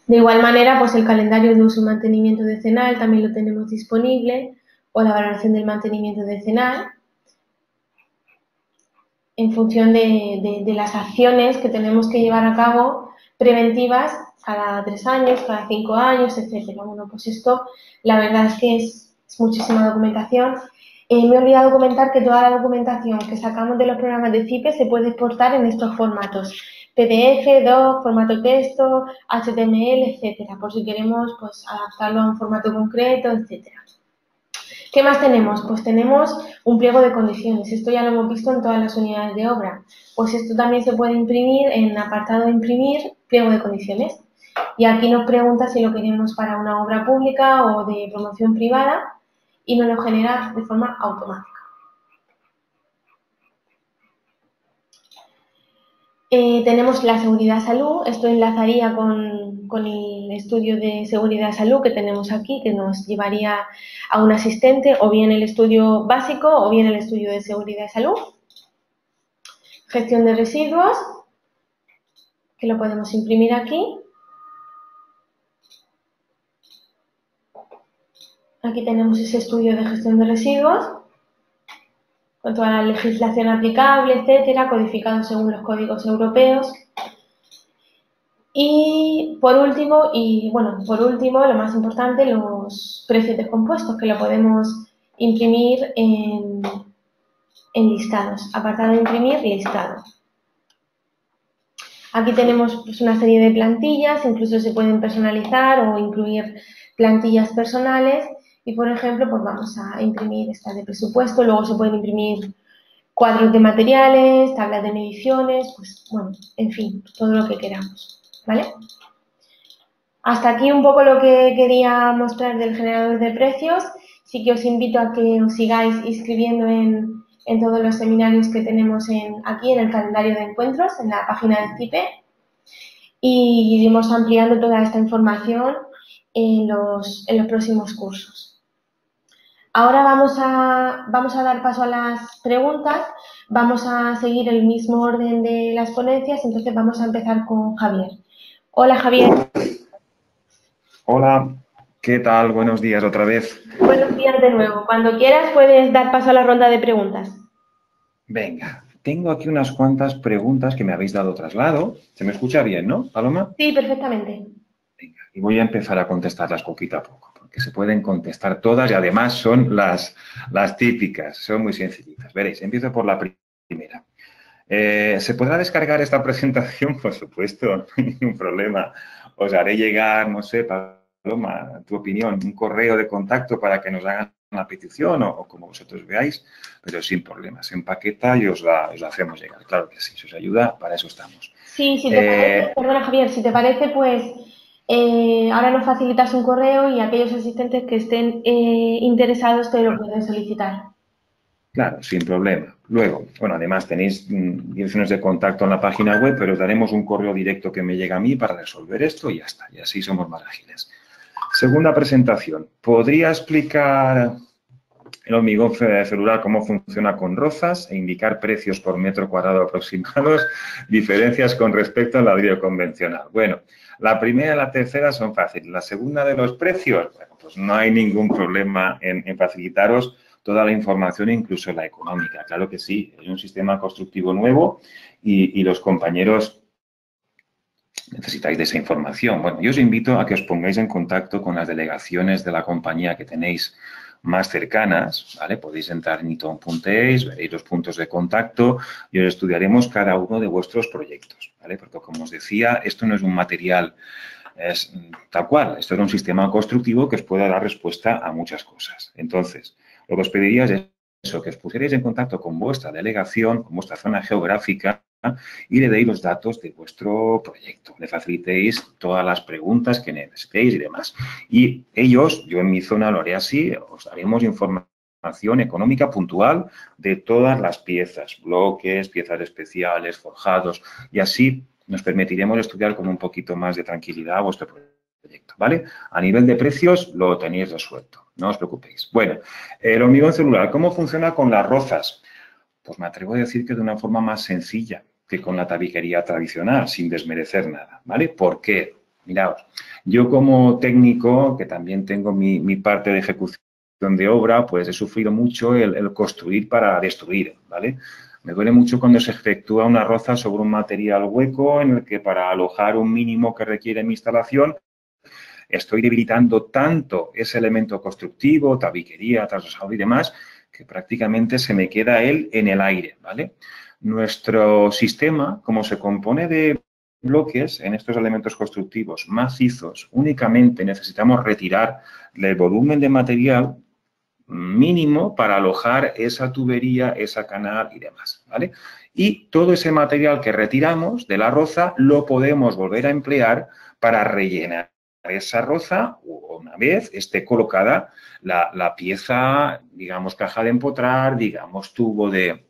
De igual manera, pues el calendario de uso y mantenimiento decenal también lo tenemos disponible, o la valoración del mantenimiento decenal, en función de las acciones que tenemos que llevar a cabo preventivas cada 3 años, cada 5 años, etc. Bueno, pues esto, la verdad es que es muchísima documentación. Me he olvidado comentar que toda la documentación que sacamos de los programas de CIPE se puede exportar en estos formatos: PDF, DOC, formato texto, HTML, etcétera, por si queremos pues, adaptarlo a un formato concreto, etcétera. ¿Qué más tenemos? Pues tenemos un pliego de condiciones. Esto ya lo hemos visto en todas las unidades de obra. Pues esto también se puede imprimir en el apartado de imprimir, pliego de condiciones. Y aquí nos pregunta si lo queremos para una obra pública o de promoción privada y nos lo genera de forma automática. Tenemos la seguridad salud. Esto enlazaría con el estudio de seguridad salud que tenemos aquí, que nos llevaría a un asistente, o bien el estudio básico o bien el estudio de seguridad salud. gestión de residuos, que lo podemos imprimir aquí. Aquí tenemos ese estudio de gestión de residuos, con toda la legislación aplicable, etcétera, codificado según los códigos europeos. Y por último, lo más importante, los precios de compuestos, que lo podemos imprimir en listados. Apartado de imprimir, listado. Aquí tenemos pues, una serie de plantillas, incluso se pueden personalizar o incluir plantillas personales. Y, por ejemplo, pues vamos a imprimir esta de presupuesto, luego se pueden imprimir cuadros de materiales, tablas de mediciones, pues bueno, en fin, todo lo que queramos, ¿vale? Hasta aquí un poco lo que quería mostrar del generador de precios. Sí que os invito a que os sigáis inscribiendo en todos los seminarios que tenemos aquí en el calendario de encuentros, en la página de CIPE, y iremos ampliando toda esta información en los próximos cursos. Ahora vamos a dar paso a las preguntas, vamos a seguir el mismo orden de las ponencias, entonces vamos a empezar con Javier. Hola, Javier. Hola, ¿qué tal? Buenos días otra vez. Buenos días de nuevo. Cuando quieras puedes dar paso a la ronda de preguntas. Venga, tengo aquí unas cuantas preguntas que me habéis dado traslado. ¿Se me escucha bien, no, Paloma? Sí, perfectamente. Venga, y voy a empezar a contestarlas poquito a poco, porque se pueden contestar todas y además son las típicas, son muy sencillitas. Veréis, empiezo por la primera. ¿Se podrá descargar esta presentación? Por supuesto, no hay ningún problema. Os haré llegar, no sé, Paloma, tu opinión, un correo de contacto para que nos hagan la petición o como vosotros veáis, pero sin problemas. Se empaqueta y os la hacemos llegar. Claro que sí, si os ayuda, para eso estamos. Sí, si te parece, perdona Javier, si te parece, pues ahora nos facilitas un correo y aquellos asistentes que estén interesados te lo pueden solicitar. Claro, sin problema. Luego, bueno, además tenéis direcciones de contacto en la página web, pero os daremos un correo directo que me llega a mí para resolver esto y ya está. Y así somos más ágiles. Segunda presentación. ¿Podría explicar el hormigón celular cómo funciona con rozas e indicar precios por metro cuadrado aproximados, diferencias con respecto al ladrillo convencional? Bueno, la primera y la tercera son fáciles. La segunda de los precios, bueno, pues no hay ningún problema en facilitaros toda la información, incluso la económica. Claro que sí, es un sistema constructivo nuevo y los compañeros necesitáis de esa información. Bueno, yo os invito a que os pongáis en contacto con las delegaciones de la compañía que tenéis más cercanas, ¿vale? Podéis entrar en iton.es, veréis los puntos de contacto y os estudiaremos cada uno de vuestros proyectos, ¿vale? Porque, como os decía, esto no es un material tal cual, esto era un sistema constructivo que os pueda dar respuesta a muchas cosas. Entonces, lo que os pediría es eso, que os pusierais en contacto con vuestra delegación, con vuestra zona geográfica y le deis los datos de vuestro proyecto. Le facilitéis todas las preguntas que necesitéis y demás. Y ellos, yo en mi zona lo haré así, os daremos información económica puntual de todas las piezas, bloques, piezas especiales, forjados, y así nos permitiremos estudiar con un poquito más de tranquilidad vuestro proyecto, ¿vale? A nivel de precios lo tenéis resuelto, no os preocupéis. Bueno, el hormigón celular, ¿cómo funciona con las rozas? Pues me atrevo a decir que de una forma más sencilla que con la tabiquería tradicional, sin desmerecer nada, ¿vale? ¿Por qué? Miraos, yo como técnico, que también tengo mi parte de ejecución de obra, pues he sufrido mucho el construir para destruir, ¿vale? Me duele mucho cuando se efectúa una roza sobre un material hueco en el que para alojar un mínimo que requiere mi instalación estoy debilitando tanto ese elemento constructivo, tabiquería, trasosado y demás, que prácticamente se me queda él en el aire, ¿vale? Nuestro sistema, como se compone de bloques en estos elementos constructivos macizos, únicamente necesitamos retirar el volumen de material mínimo para alojar esa tubería, esa canal y demás, ¿vale? Y todo ese material que retiramos de la roza lo podemos volver a emplear para rellenar esa roza una vez esté colocada la pieza, digamos, caja de empotrar, digamos, tubo de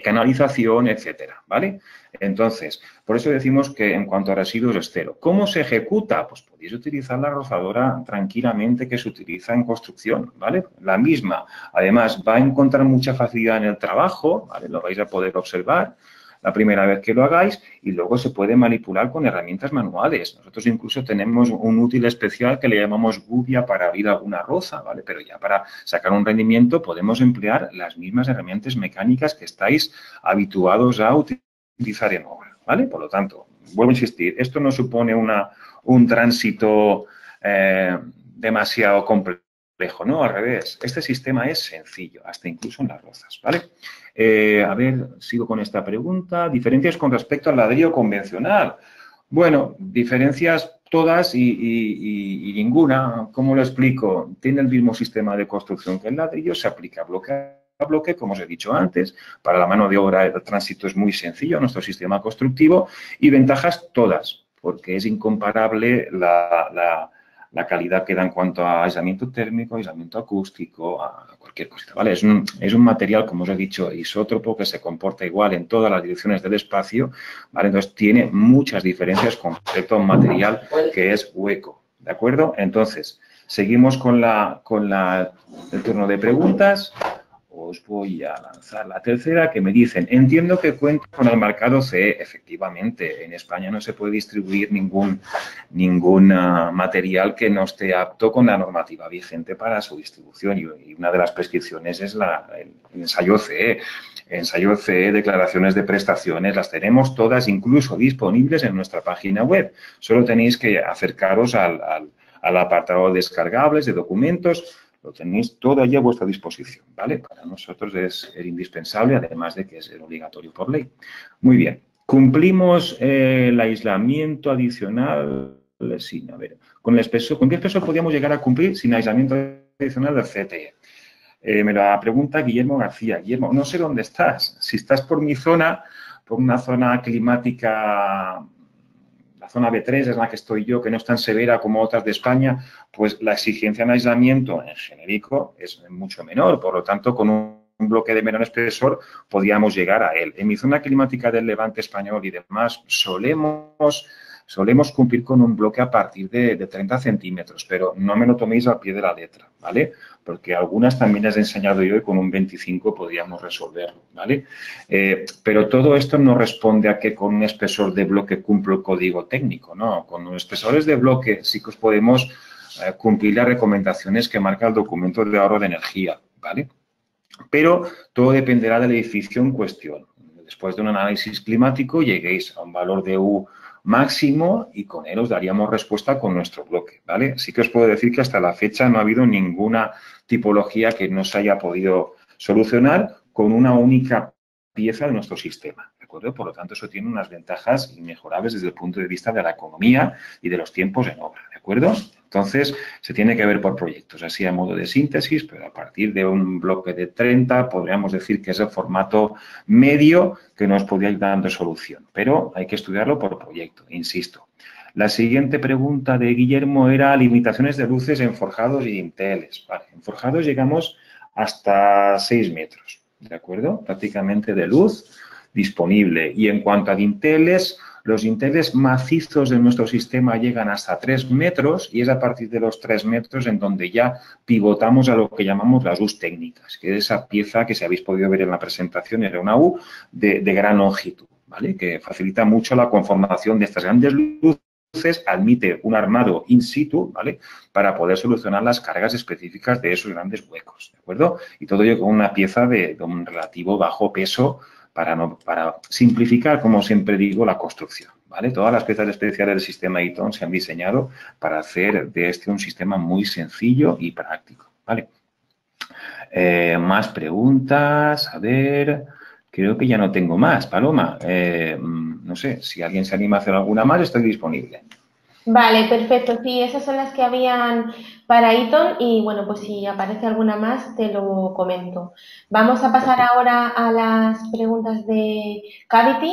canalización, etcétera, ¿vale? Entonces, por eso decimos que en cuanto a residuos es cero. ¿Cómo se ejecuta? Pues podéis utilizar la rozadora tranquilamente que se utiliza en construcción, ¿vale? La misma. Además, va a encontrar mucha facilidad en el trabajo, ¿vale? Lo vais a poder observar. la primera vez que lo hagáis y luego se puede manipular con herramientas manuales. Nosotros incluso tenemos un útil especial que le llamamos gubia para abrir alguna roza, ¿vale? Pero ya para sacar un rendimiento podemos emplear las mismas herramientas mecánicas que estáis habituados a utilizar en obra, ¿vale? Por lo tanto, vuelvo a insistir, esto no supone un tránsito demasiado complejo, no, al revés. Este sistema es sencillo, hasta incluso en las rozas, ¿vale? A ver, sigo con esta pregunta. ¿Diferencias con respecto al ladrillo convencional? Bueno, diferencias todas y ninguna. ¿Cómo lo explico? Tiene el mismo sistema de construcción que el ladrillo, se aplica bloque a bloque, como os he dicho antes. Para la mano de obra el tránsito es muy sencillo, nuestro sistema constructivo, y ventajas todas, porque es incomparable la calidad que da en cuanto a aislamiento térmico, aislamiento acústico, a cualquier cosita, ¿vale? Es un material, como os he dicho, isótropo que se comporta igual en todas las direcciones del espacio, ¿vale? Entonces, tiene muchas diferencias con respecto a un material que es hueco, ¿de acuerdo? Entonces, seguimos con el turno de preguntas. Os voy a lanzar la tercera, que me dicen, entiendo que cuenta con el marcado CE. Efectivamente, en España no se puede distribuir ningún material que no esté apto con la normativa vigente para su distribución. Y una de las prescripciones es el ensayo CE. Ensayo CE, declaraciones de prestaciones, las tenemos todas incluso disponibles en nuestra página web. Solo tenéis que acercaros al apartado descargables de documentos. Lo tenéis todo allí a vuestra disposición, ¿vale? Para nosotros es indispensable, además de que es obligatorio por ley. Muy bien. ¿Cumplimos el aislamiento adicional? Sí, a ver. ¿Con qué espesor podríamos llegar a cumplir sin aislamiento adicional del CTE? Me la pregunta Guillermo García. Guillermo, no sé dónde estás. Si estás por mi zona, por una zona climática... La zona B3 es la que estoy yo, que no es tan severa como otras de España, pues la exigencia en aislamiento en genérico es mucho menor. Por lo tanto, con un bloque de menor espesor podríamos llegar a él. En mi zona climática del Levante español y demás solemos cumplir con un bloque a partir de 30 centímetros, pero no me lo toméis al pie de la letra, ¿vale? Porque algunas también las he enseñado yo y con un 25 podríamos resolverlo, ¿vale? Pero todo esto no responde a que con un espesor de bloque cumplo el código técnico, ¿no? Con los espesores de bloque sí que os podemos cumplir las recomendaciones que marca el documento de ahorro de energía, ¿vale? Pero todo dependerá del edificio en cuestión. Después de un análisis climático lleguéis a un valor de U máximo y con él os daríamos respuesta con nuestro bloque, ¿vale? Sí que os puedo decir que hasta la fecha no ha habido ninguna tipología que no se haya podido solucionar con una única pieza de nuestro sistema, ¿de acuerdo? Por lo tanto, eso tiene unas ventajas inmejorables desde el punto de vista de la economía y de los tiempos en obra, ¿de acuerdo? Entonces, se tiene que ver por proyectos, así a modo de síntesis, pero a partir de un bloque de 30 podríamos decir que es el formato medio que nos podría ir dando solución, pero hay que estudiarlo por proyecto, insisto. La siguiente pregunta de Guillermo era limitaciones de luces en forjados y dinteles. Vale, en forjados llegamos hasta 6 metros, ¿de acuerdo? Prácticamente de luz disponible. Y en cuanto a dinteles, los dinteles macizos de nuestro sistema llegan hasta 3 metros y es a partir de los 3 metros en donde ya pivotamos a lo que llamamos las U's técnicas, que es esa pieza que si habéis podido ver en la presentación era una U de gran longitud, ¿vale? Que facilita mucho la conformación de estas grandes luces, admite un armado in situ, ¿vale? Para poder solucionar las cargas específicas de esos grandes huecos, ¿de acuerdo? Y todo ello con una pieza de un relativo bajo peso para simplificar, como siempre digo, la construcción, ¿vale? Todas las piezas especiales del sistema Eaton se han diseñado para hacer de este un sistema muy sencillo y práctico, ¿vale? Más preguntas, a ver, creo que ya no tengo más, Paloma. No sé, si alguien se anima a hacer alguna más, estoy disponible. Vale, perfecto. Sí, esas son las que habían para Eaton y, bueno, pues si aparece alguna más, te lo comento. Vamos a pasar ahora a las preguntas de Cavity.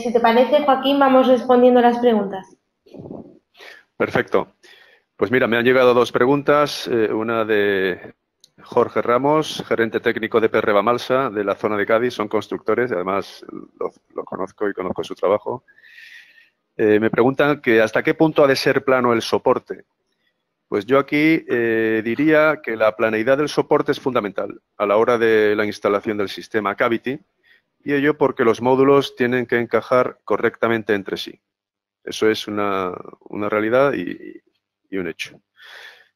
Si te parece, Joaquín, vamos respondiendo las preguntas. Perfecto. Pues mira, me han llegado 2 preguntas. Una de Jorge Ramos, gerente técnico de Perreva Malsa, de la zona de Cádiz. Son constructores, además lo conozco y conozco su trabajo. Me preguntan que hasta qué punto ha de ser plano el soporte. Pues yo aquí diría que la planeidad del soporte es fundamental a la hora de la instalación del sistema Cavity, y ello porque los módulos tienen que encajar correctamente entre sí. Eso es una realidad y un hecho.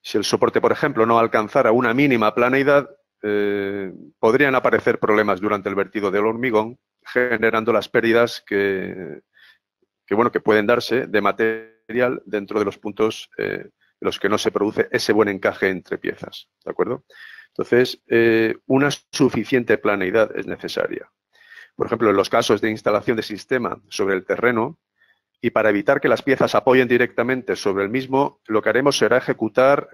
Si el soporte, por ejemplo, no alcanzara una mínima planeidad, podrían aparecer problemas durante el vertido del hormigón, generando las pérdidas que pueden darse de material dentro de los puntos en los que no se produce ese buen encaje entre piezas, ¿de acuerdo? Entonces, una suficiente planeidad es necesaria. Por ejemplo, en los casos de instalación de sistema sobre el terreno, y para evitar que las piezas apoyen directamente sobre el mismo, lo que haremos será ejecutar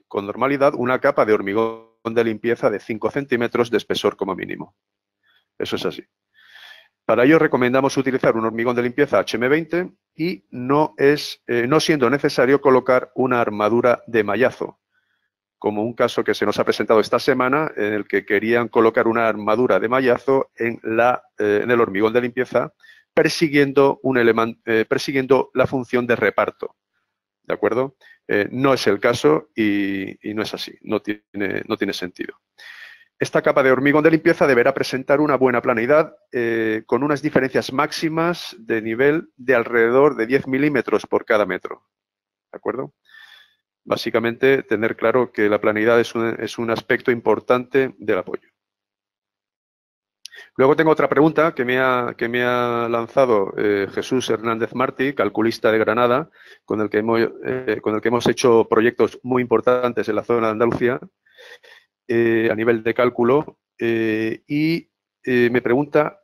con normalidad una capa de hormigón de limpieza de 5 centímetros de espesor como mínimo. Eso es así. Para ello recomendamos utilizar un hormigón de limpieza HM20 y no siendo necesario colocar una armadura de mallazo, como un caso que se nos ha presentado esta semana en el que querían colocar una armadura de mallazo en el hormigón de limpieza, persiguiendo la función de reparto, ¿de acuerdo? No es el caso y no es así, no tiene sentido. Esta capa de hormigón de limpieza deberá presentar una buena planeidad con unas diferencias máximas de nivel de alrededor de 10 milímetros por cada metro, ¿de acuerdo? Básicamente, tener claro que la planeidad es un aspecto importante del apoyo. Luego tengo otra pregunta que me ha lanzado Jesús Hernández Martí, calculista de Granada, con el que hemos hecho proyectos muy importantes en la zona de Andalucía a nivel de cálculo y me pregunta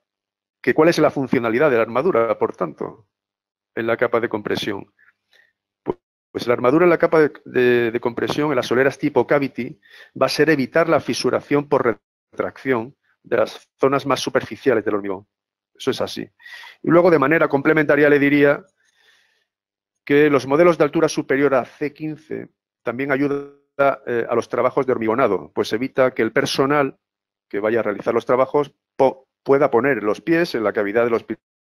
que cuál es la funcionalidad de la armadura, por tanto, en la capa de compresión. Pues la armadura en la capa de compresión, en las soleras tipo cavity, va a ser evitar la fisuración por retracción de las zonas más superficiales del hormigón. Eso es así. Y luego, de manera complementaria, le diría que los modelos de altura superior a C15 también ayudan a los trabajos de hormigonado, pues evita que el personal que vaya a realizar los trabajos pueda poner los pies en la cavidad de los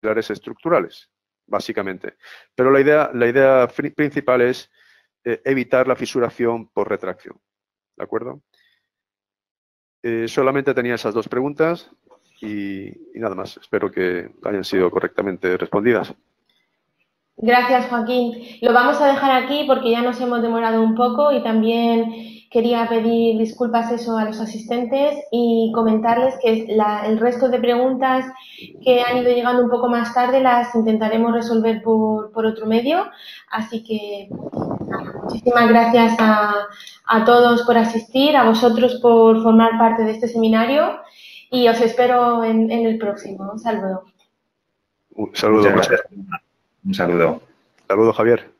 pilares estructurales, básicamente. Pero la idea principal es evitar la fisuración por retracción. ¿De acuerdo? Solamente tenía esas dos preguntas y nada más. Espero que hayan sido correctamente respondidas. Gracias, Joaquín. Lo vamos a dejar aquí porque ya nos hemos demorado un poco y también quería pedir disculpas a los asistentes y comentarles que el resto de preguntas que han ido llegando un poco más tarde las intentaremos resolver por otro medio. Así que muchísimas gracias a todos por asistir, a vosotros por formar parte de este seminario y os espero en el próximo. Un saludo. Un saludo. Un saludo. Saludo, Javier.